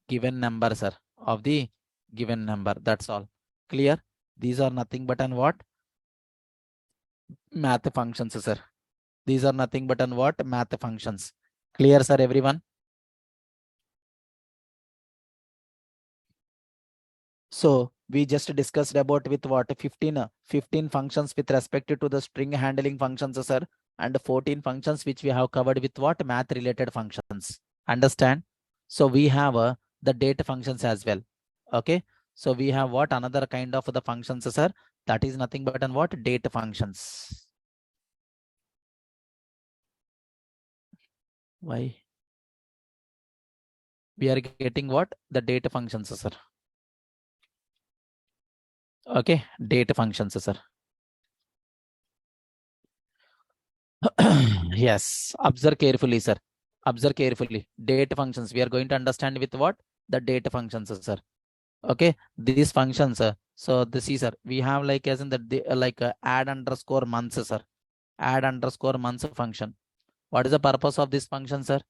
given number, sir. Of the given number. That's all. Clear? These are nothing but an what? Math functions, sir. These are nothing but an what? Math functions. Clear, sir, everyone? So we just discussed about with what, 15 functions with respect to the string handling functions, sir, and 14 functions which we have covered with what, math related functions. Understand? So we have the data functions as well. Okay. So we have what, another kind of the functions, sir. That is nothing but an what, data functions. Why? We are getting what, the data functions, sir. Okay, data functions, sir. Yes, observe carefully, sir. Observe carefully. Data functions. We are going to understand with what? The data functions, sir. Okay, these functions, so this is, sir, we have like as in the add underscore months, sir. Add underscore months function. What is the purpose of this function, sir?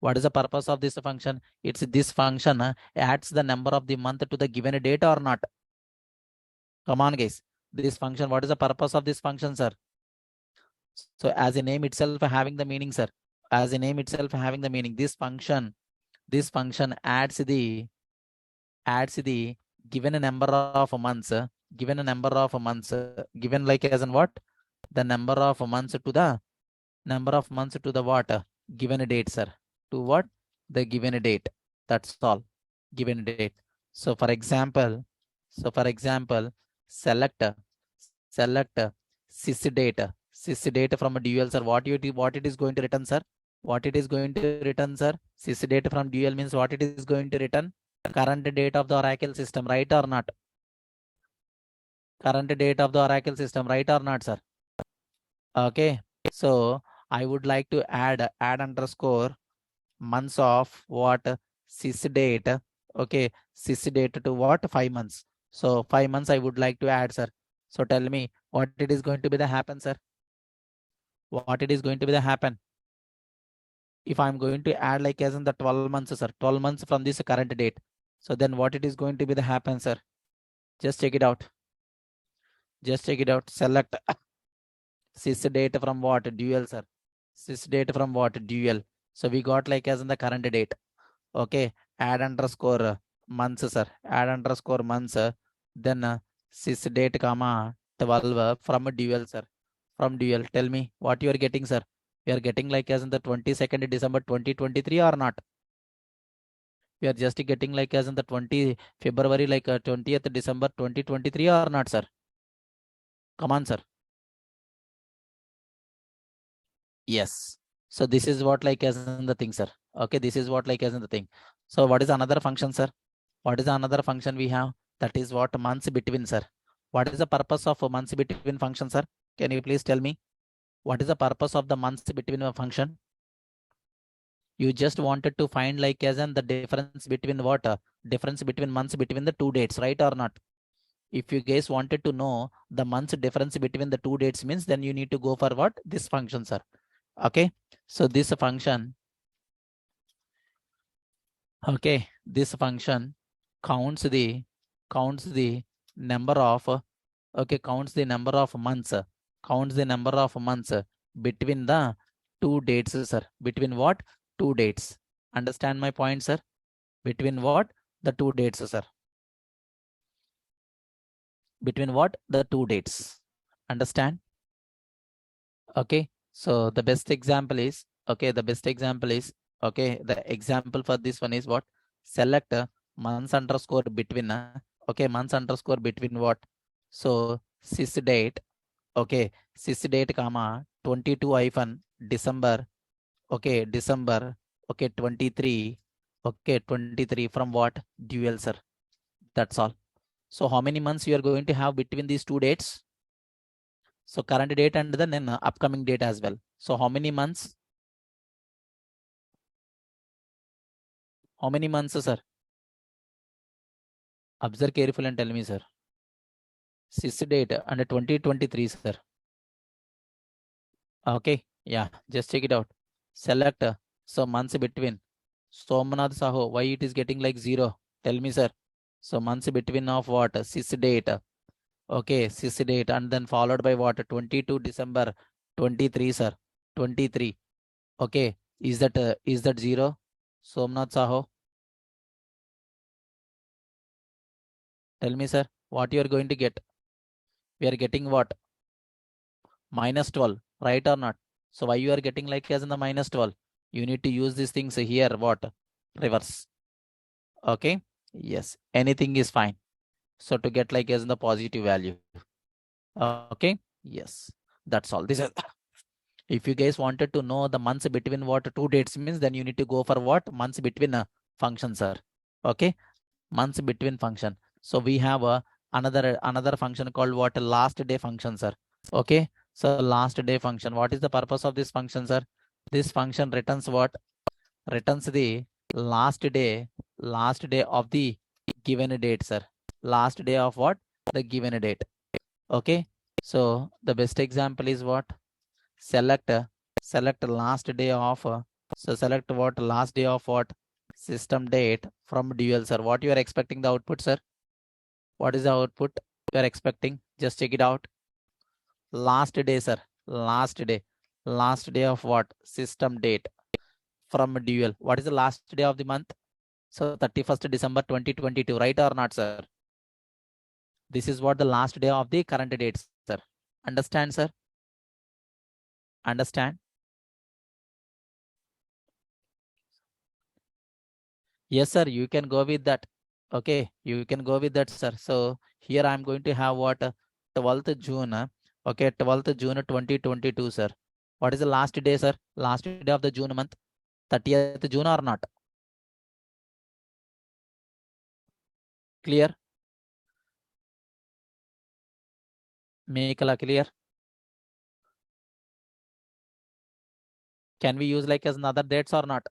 What is the purpose of this function? It's this function adds the number of the month to the given date or not? Come on, guys. This function, what is the purpose of this function, sir? So as a name itself having the meaning, sir. As a name itself having the meaning, this function adds the given a number of months, given a number of months, given like as in what, the number of months to the what, given a date, sir, to what, the given date. That's all, given date. So for example, select sysdate from a dual, sir. What it is going to return, sir? What it is going to return, sir? Sysdate from dual means what it is going to return? Current date of the Oracle system, right or not? Current date of the Oracle system, right or not, sir? Okay. So I would like to add underscore months of what? Sysdate. Okay. Sysdate to what? 5 months. So 5 months I would like to add, sir. So tell me what it is going to be the happen, sir. What it is going to be the happen? If I'm going to add like as in the 12 months, sir, 12 months from this current date. So then what it is going to be the happen, sir? Just check it out. Just check it out. Select sysdate from what? Dual, sir. Sysdate from what? Dual. So we got like as in the current date. Okay. Add underscore months, sir. Add underscore months. Then sysdate comma 12 from a dual, sir. From dual. Tell me what you are getting, sir. You are getting like as in the 22nd December 2023 or not? We are just getting like as in the 20 February, like 20th December 2023 or not, sir? Come on, sir. Yes. So this is what like as in the thing, sir. Okay, this is what like as in the thing. So what is another function, sir? What is another function we have? That is what months between, sir. What is the purpose of a months between function, sir? Can you please tell me? What is the purpose of the months between a function? You just wanted to find like as in the difference between what? Difference between months between the two dates, right or not? If you guys wanted to know the months difference between the two dates means, then you need to go for what? This function, sir. Okay. So this function, okay, this function counts the number of okay, counts the number of months, counts the number of months between the two dates, sir. Between what? Two dates. Understand my point, sir? Between what? The two dates, sir. Between what? The two dates. Understand? Okay. So the best example is, okay, the best example is, okay, the example for this one is what? Select months underscore between, okay, months underscore between what? So sys date, okay, sys date comma 22 hyphen December, okay, December, okay, 23, okay, 23 from what? Dual, sir. That's all. So how many months you are going to have between these two dates? So current date and then upcoming date as well. So how many months? How many months, sir? Observe carefully and tell me, sir. Sys date and 2023, sir. Okay. Yeah. Just check it out. Select. So months between. Somnath Saho. Why it is getting like 0? Tell me, sir. So months between of what? Sys date. Okay. Sys date and then followed by what? 22 December 23, sir. 23. Okay. Is that 0? Somnath Saho. Tell me, sir, what you are going to get? We are getting what? Minus 12, right or not? So why you are getting like as in the minus 12? You need to use these things here. What? Reverse. Okay. Yes. Anything is fine. So to get like as in the positive value. Okay. Yes. That's all. This is if you guys wanted to know the months between what two dates means, then you need to go for what? Months between functions, sir. Okay. Months between function. So we have another function called what? Last day function, sir. Okay. So last day function. What is the purpose of this function, sir? This function returns what? Returns the last day of the given date, sir. Last day of what? The given date. Okay. So the best example is what? Select last day of so select what? Last day of what? System date from dual, sir. What you are expecting the output, sir? What is the output you are expecting? Just check it out. Last day, sir. Last day. Last day of what? System date from dual. What is the last day of the month? So 31st December 2022, right or not, sir? This is what the last day of the current date, sir. Understand, sir? Understand? Yes, sir. You can go with that. Okay, you can go with that, sir. So here I'm going to have what 12th June. Okay, 12th June 2022, sir. What is the last day, sir? Last day of the June month, 30th June or not? Clear? Make clear? Can we use like as another dates or not?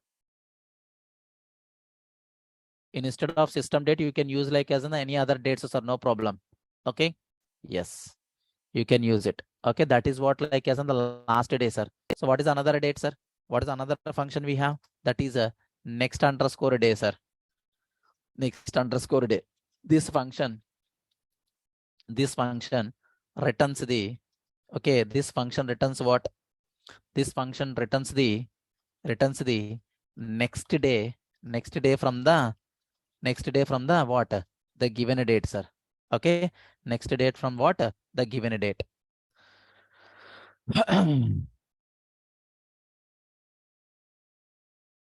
Instead of system date, you can use like as in any other dates, sir. No problem. Okay. Yes, you can use it. Okay, that is what like as on the last day, sir. So what is another date, sir? What is another function we have? That is a next underscore day, sir. Next underscore day. This function returns the, okay, this function returns what? This function returns the next day, next day from the what? The given date, sir. Okay, next date from what? The given date.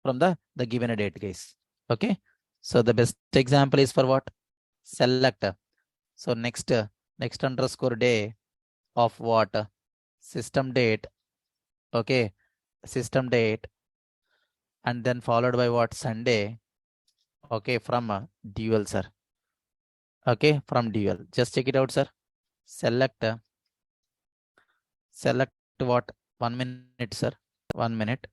From the given date, guys. Okay, so the best example is for what? Select. So next underscore day of what? System date. Okay, system date, and then followed by what? Sunday. Okay, from dual, sir. Okay, from dual. Just check it out, sir. Select select what? 1 minute, sir. 1 minute.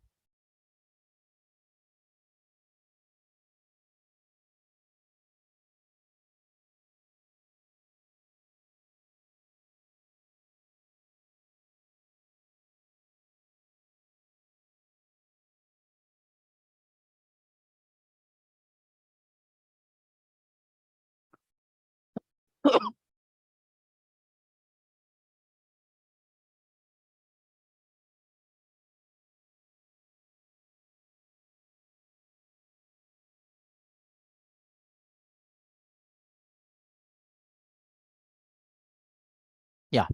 Yeah,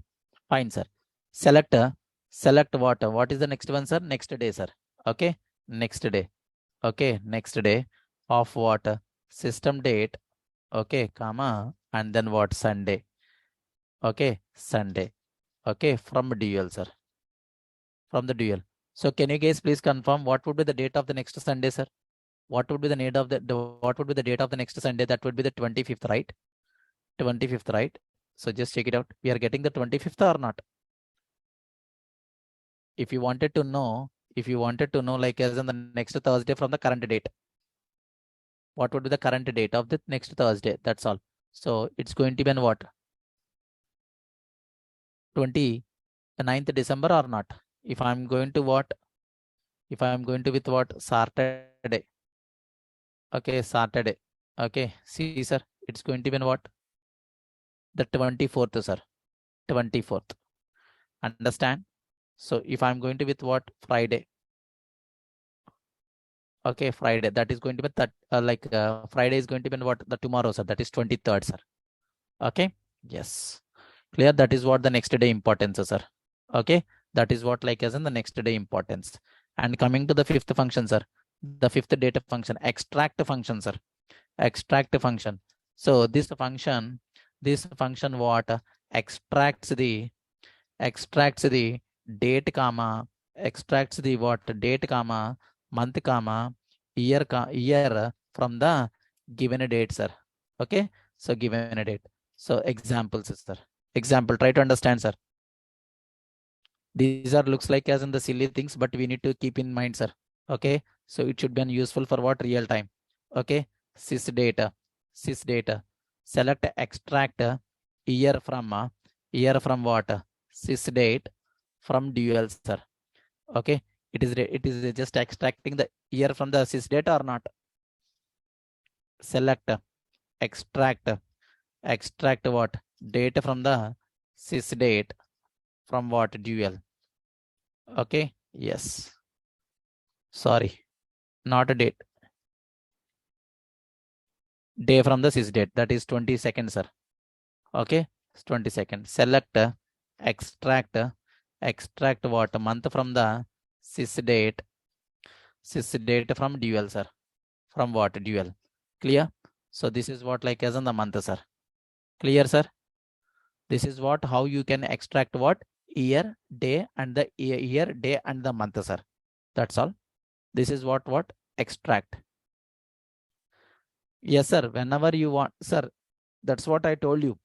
fine, sir. Select select what? What is the next one, sir? Next day, sir. Okay, next day. Okay, next day of what? System date. Okay, comma, and then what? Sunday. Okay, Sunday. Okay, from dual, sir. From the dual. So can you guys please confirm what would be the date of the next Sunday, sir? What would be the date of what would be the date of the next Sunday? That would be the 25th, right? 25th, right? So just check it out. We are getting the 25th or not? If you wanted to know, like as in the next Thursday from the current date, what would be the current date of the next Thursday? That's all. So it's going to be on what? 29th December or not? If I'm going to what? If I'm going to with what? Saturday. Okay, Saturday. Okay, see, sir, it's going to be on what? The 24th, sir. 24th. Understand? So if I'm going to with what? Friday. Okay, Friday. That is going to be that Friday is going to be what? The tomorrow, sir. That is 23rd, sir. Okay. Yes. Clear. That is what the next day importance, sir. Okay. That is what like as in the next day importance. And coming to the fifth function, sir. The fifth data function, extract function, sir. Extract function. So this function what? Extracts the date comma, extracts the what? Date comma, month comma, year from the given date, sir. Okay. So given a date. So examples, sir. Example, try to understand, sir. These are looks like as in the silly things, but we need to keep in mind, sir. Okay. So it should be useful for what? Real time. Okay. Sys data. Select extract year from what? Sys date from dual, sir. Okay. It is just extracting the year from the sys date or not? Select extract what? Date from the sys date from what? Dual. Okay. Yes. Sorry. Not a date. Day from the sys date. That is 22nd, sir. Okay. 22nd. Select extract what? Month from the sys date from dual, sir. From what? Dual. Clear? So this is what like as in the month, sir. Clear, sir? This is what how you can extract what year, day, and the year, day, and the month, sir. That's all. This is what extract. Yes, sir. Whenever you want, sir. That's what I told you.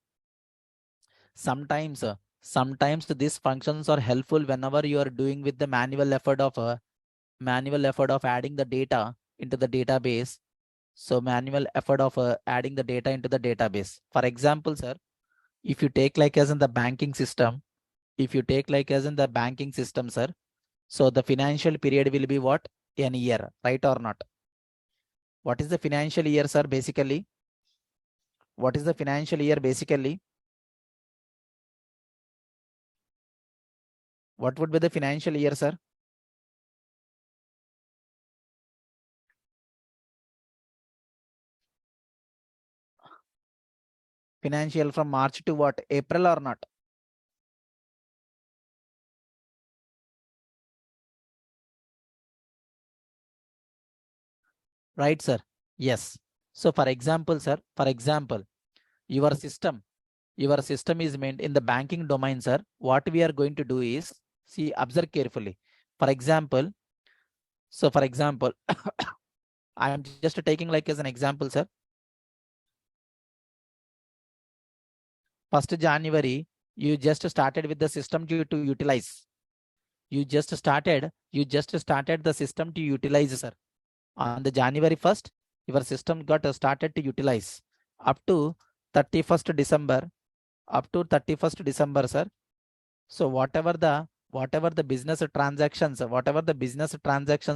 Sometimes these functions are helpful whenever you are doing with the manual effort of adding the data into the database. So manual effort of adding the data into the database. For example, sir, if you take like as in the banking system, sir, so the financial period will be what? An year, right or not? What is the financial year, sir? Basically, what is the financial year basically? What would be the financial year, sir? Financial from March to what? April or not? Right, sir? Yes. So for example, sir, your system, is meant in the banking domain, sir. What we are going to do is, see, observe carefully. For example, I am just taking like as an example, sir. 1st January, you just started with the system to utilize. You just started the system to utilize, sir. On the January 1st, your system got started to utilize up to 31st December, sir. So whatever the business transactions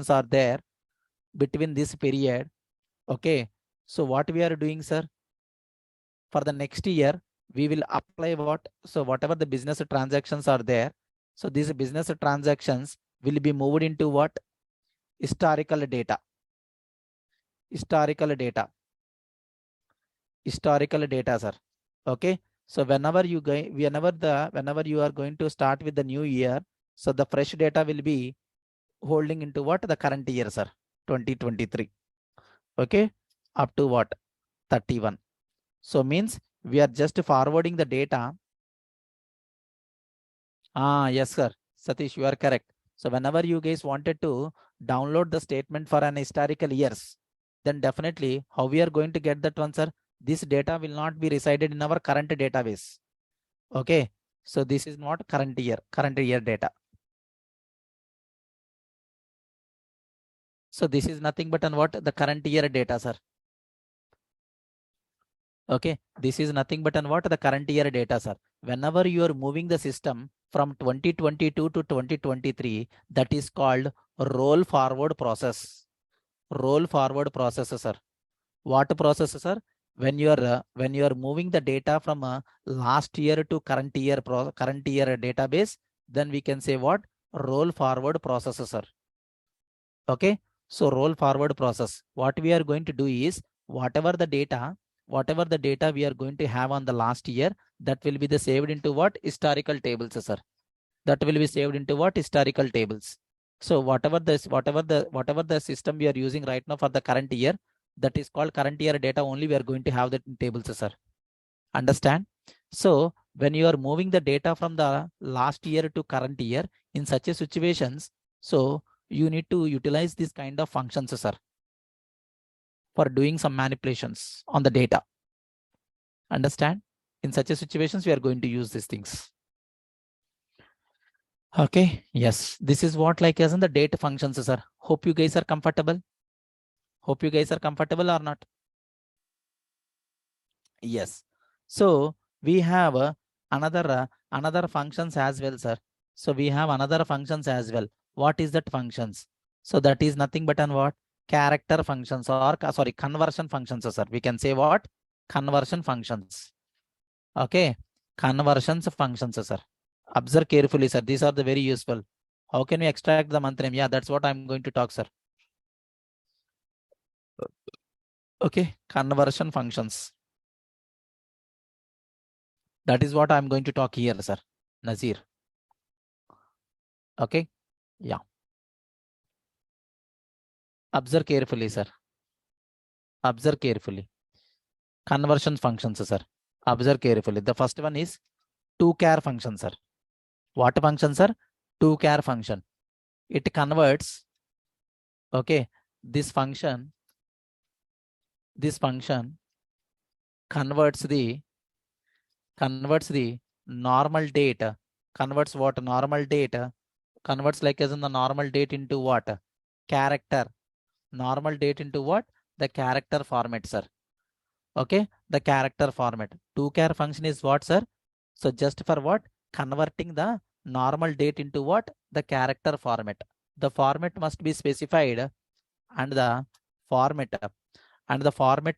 are there between this period, okay. So what we are doing, sir, for the next year, we will apply what? So whatever the business transactions are there, so these business transactions will be moved into what? Historical data. Historical data, sir. Okay. So whenever you are going to start with the new year, so the fresh data will be holding into what? The current year, sir, 2023. Okay. Up to what? 31. So means we are just forwarding the data. Yes, sir. Satish, you are correct. So whenever you guys wanted to download the statement for an historical years, then definitely how we are going to get that one, sir? This data will not be resided in our current database. Okay. So this is not current year data. So this is nothing but on what? The current year data, sir. Okay. This is nothing but on what? The current year data, sir. Whenever you are moving the system from 2022 to 2023, that is called roll forward process. Roll forward process, sir. What process, sir? When you are moving the data from last year to current year database, then we can say what? Roll forward process, sir. Okay. So roll forward process. What we are going to do is whatever the data we are going to have on the last year, that will be the saved into what? Historical tables, sir. That will be saved into what? Historical tables. So whatever the system we are using right now for the current year, that is called current year data only, we are going to have that in tables, sir. Understand? So when you are moving the data from the last year to current year in such a situations, so you need to utilize this kind of functions, sir, for doing some manipulations on the data. Understand? In such a situations, we are going to use these things. Okay. Yes. This is what like as in the data functions, sir. Hope you guys are comfortable. Hope you guys are comfortable or not. Yes. So we have another functions as well, sir. So we have another functions as well. What is that functions? So that is nothing but an what? Character functions or sorry, conversion functions, sir. We can say what? Conversion functions. Okay. Conversions functions, sir. Observe carefully, sir. These are the very useful. How can we extract the month name? Yeah, that's what I'm going to talk, sir. Okay. Conversion functions. That is what I'm going to talk here, sir. Nazir. Okay. Yeah. Observe carefully, sir. Observe carefully. conversion functions, sir. Observe carefully. The first one is toChar function, sir. What function, sir? toChar function. It converts, okay, this function converts the normal data, converts what? Normal data, converts like as in the normal date into what? Character. Normal date into what? The character format, sir. Okay, the character format. toChar function is what, sir? So just for what? Converting the normal date into what? The character format. The format must be specified, and the format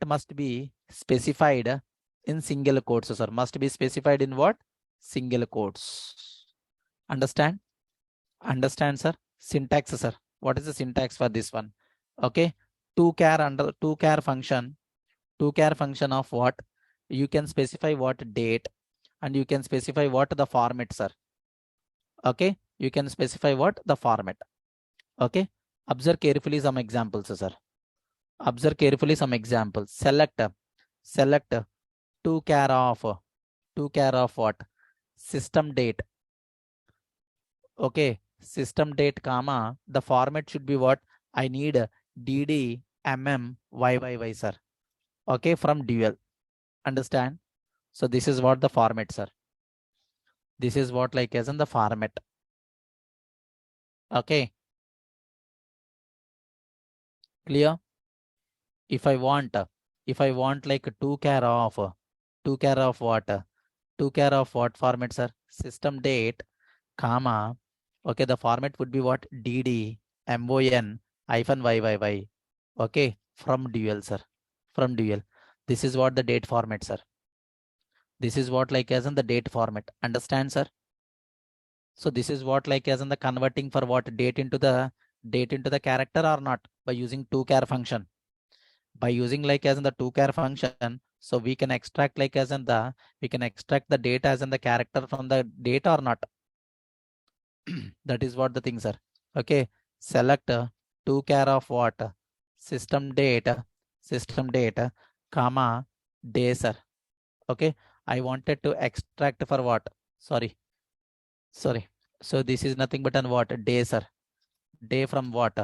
must be specified in single quotes, sir. Must be specified in what? Single quotes. Understand? Understand, sir? Syntax, sir. What is the syntax for this one? Okay, toChar function. toChar function of what? You can specify what date, and you can specify what the format, sir. Okay, you can specify what the format. Okay, observe carefully some examples, sir. Observe carefully some examples. Select toChar of what? System date. Okay, system date comma, the format should be what? I need dd yyyy, sir. Okay, from dual. Understand? So this is what the format, sir. This is what like as in the format. Okay, clear? If I want like toChar of what? toChar of what format, sir? System date comma, okay, the format would be what? dd mon -yyyy. Okay, from dual, sir. From dual. This is what the date format, sir. This is what like as in the date format. Understand, sir? So this is what like as in the converting for what? Date into the character or not, by using toChar function. By using like as in the toChar function, so we can extract like as in the data as in the character from the data or not. That is what the things are. Okay, select toChar of what? System data comma day, sir. Okay, I wanted to extract for what? Sorry. So this is nothing but an what? Day, sir. Day from what?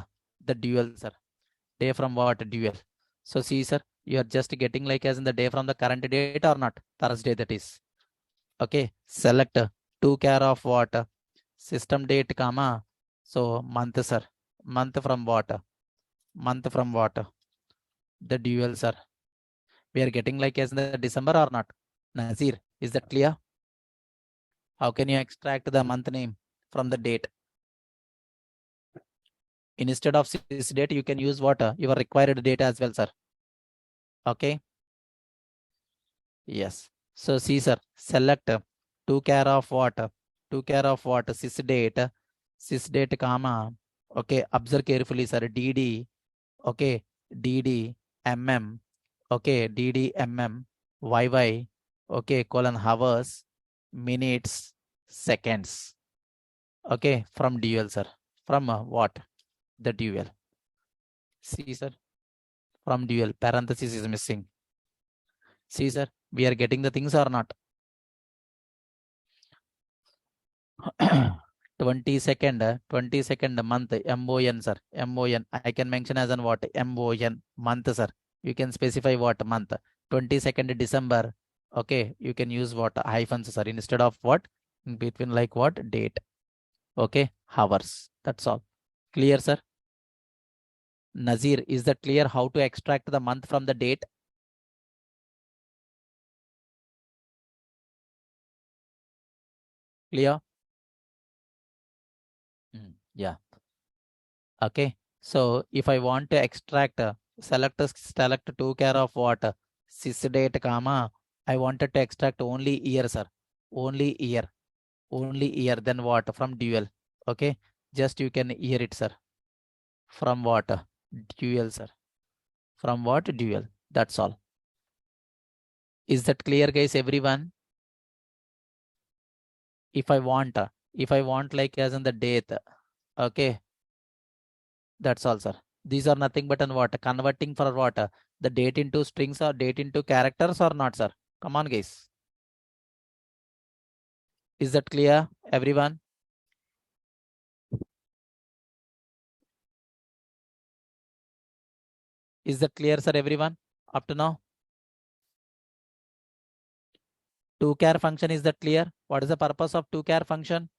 The dual, sir. Day from what? Dual. So see, sir, you are just getting like as in the day from the current date or not? Thursday, that is. Okay, select toChar of what? System date comma. So month, sir. Month from what? Month from what? The dual, sir. We are getting like as in the December or not? Nazir, is that clear? How can you extract the month name from the date? Instead of this date, you can use what? Your required data as well, sir. Okay. Yes. So see, sir, select toChar of what? toChar of what? Sysdate comma. Okay, observe carefully, sir. dd. Okay, dd okay, dd yy. Okay, colon hours, minutes, seconds. Okay, from dual, sir. From what? The dual. See, sir, from dual. Parenthesis is missing. See, sir, we are getting the things or not? 22nd month, MON, sir. MON. I can mention as an what? MON, month, sir. You can specify what month. 22nd December. Okay, you can use what? Hyphens, sir. Instead of what? In between like what? Date. Okay, hours. That's all. Clear, sir? Nazir, is that clear how to extract the month from the date? Clear? Yeah. Okay. So if I want to extract, select toChar of what? Sysdate comma. I wanted to extract only year, sir. Only year. Only year. Then what? From dual. Okay. Just you can hear it, sir. From what? Dual, sir. From what? Dual. That's all. Is that clear, guys? Everyone? If I want like as in the date. Okay. That's all, sir. These are nothing but an what? Converting for what? The date into strings or date into characters or not, sir? Come on, guys. Is that clear, everyone? Is that clear, sir, everyone? Up to now? To-char function, is that clear? What is the purpose of to-char function?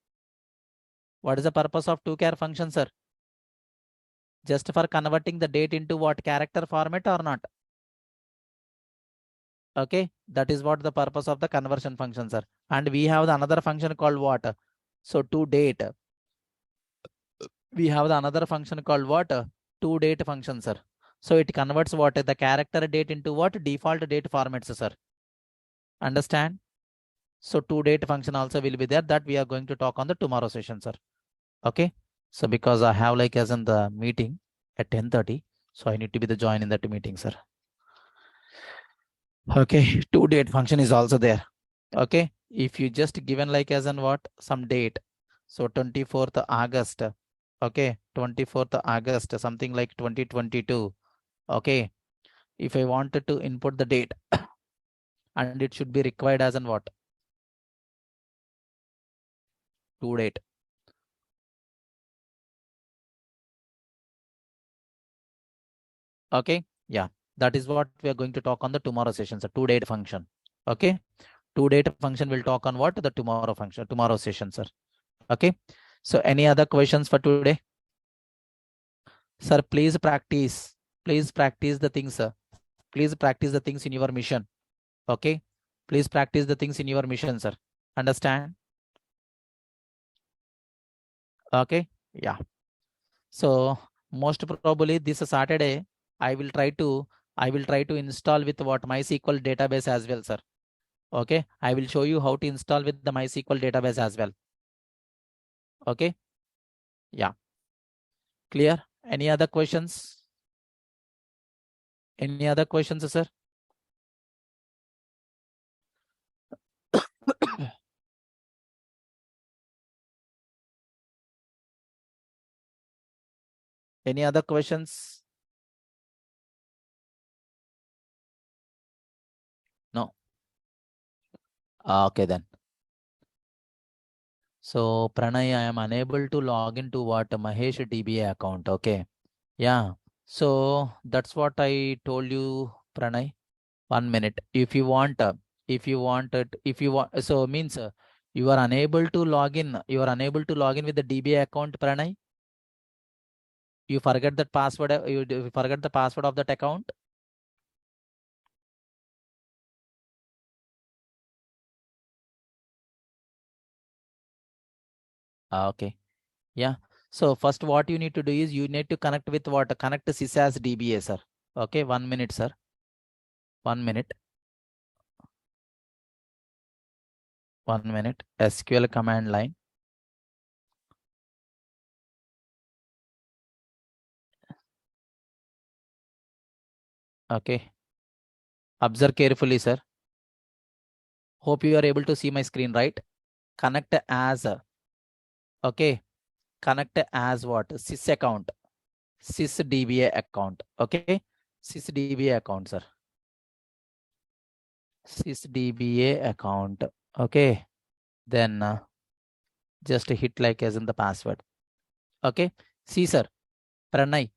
What is the purpose of to-char function, sir? Just for converting the date into what? Character format or not? Okay, that is what the purpose of the conversion function, sir. And we have the another function called what? So to date. We have the another function called what? To date function, sir. So it converts what? The character date into what? Default date formats, sir. Understand? So to date function also will be there, that we are going to talk on the tomorrow session, sir. Okay. So because I have like as in the meeting at 10:30, so I need to be the join in that meeting, sir. Okay. To date function is also there. Okay. If you just given like as in what? Some date. So 24th August. Okay. 24th August, something like 2022. Okay. If I wanted to input the date and it should be required as in what? To date. Okay. Yeah. That is what we are going to talk on the tomorrow session. So to date function. Okay. To date function will talk on what? The tomorrow function, tomorrow session, sir. Okay. So any other questions for today? Sir, please practice. Please practice the things, sir. Please practice the things in your mission. Okay. Please practice the things in your mission, sir. Understand? Okay. Yeah. So most probably this Saturday, I will try to install with what? MySQL database as well, sir. Okay. I will show you how to install with the MySQL database as well. Okay. Yeah. Clear? Any other questions? Any other questions, sir? Any other questions? No. Okay then. So Pranay, I am unable to log into what? Mahesh DBA account. Okay. Yeah. So that's what I told you, Pranay. 1 minute. If you want, so means you are unable to log in. You are unable to log in with the DBA account, Pranay. You forget that password. You forget the password of that account. Okay. Yeah. So first what you need to do is you need to connect with what? Connect to SysAS DBA, sir. Okay. 1 minute, sir. 1 minute. 1 minute. SQL command line. Okay. Observe carefully, sir. Hope you are able to see my screen, right? Connect as, okay. Connect as what? Sys account. Sys DBA account. Okay. Sys DBA account, sir. Sys DBA account. Okay. Then just hit like as in the password. Okay. See, sir. Pranay,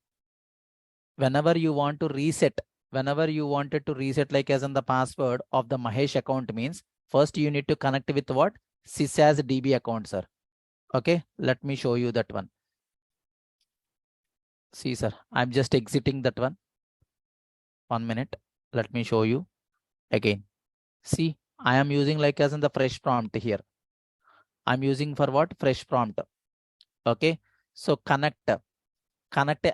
whenever you want to reset, whenever you wanted to reset like as in the password of the Mahesh account means, first you need to connect with what? SysAS DB account, sir. Okay. Let me show you that one. See, sir. I'm just exiting that one. 1 minute. Let me show you again. See, I am using like as in the fresh prompt here. I'm using for what? Fresh prompt. Okay. So connect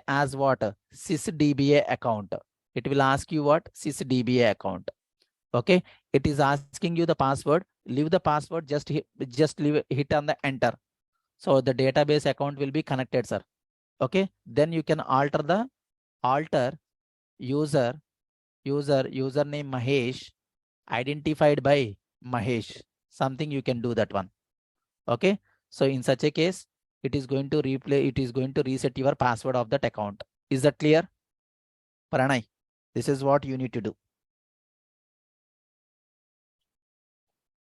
as what? SysDBA account. It will ask you what? SysDBA account. Okay. It is asking you the password. Leave the password. Just hit on the enter. So the database account will be connected, sir. Okay. Then you can alter username Mahesh, identified by Mahesh. Something you can do that one. Okay. So in such a case, it is going to reset your password of that account. Is that clear? Pranay, this is what you need to do.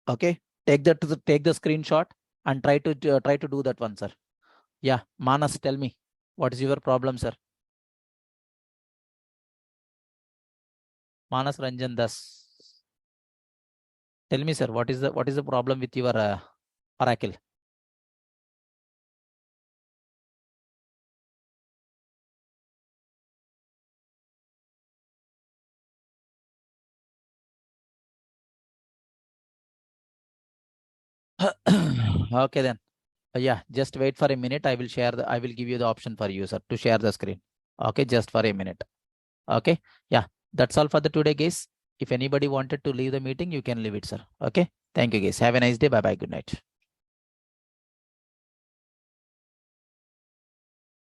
Okay, take the screenshot and try to do that one, sir. Yeah, Manas, tell me, what is your problem, sir? Manas Ranjan Das. Tell me, sir, what is the problem with your Oracle? Okay then. Yeah, just wait for a minute. I will give you the option for you, sir, to share the screen. Okay, just for a minute. Okay. Yeah, that's all for the today, guys. If anybody wanted to leave the meeting, you can leave it, sir. Okay. Thank you, guys. Have a nice day. Bye bye. Good night.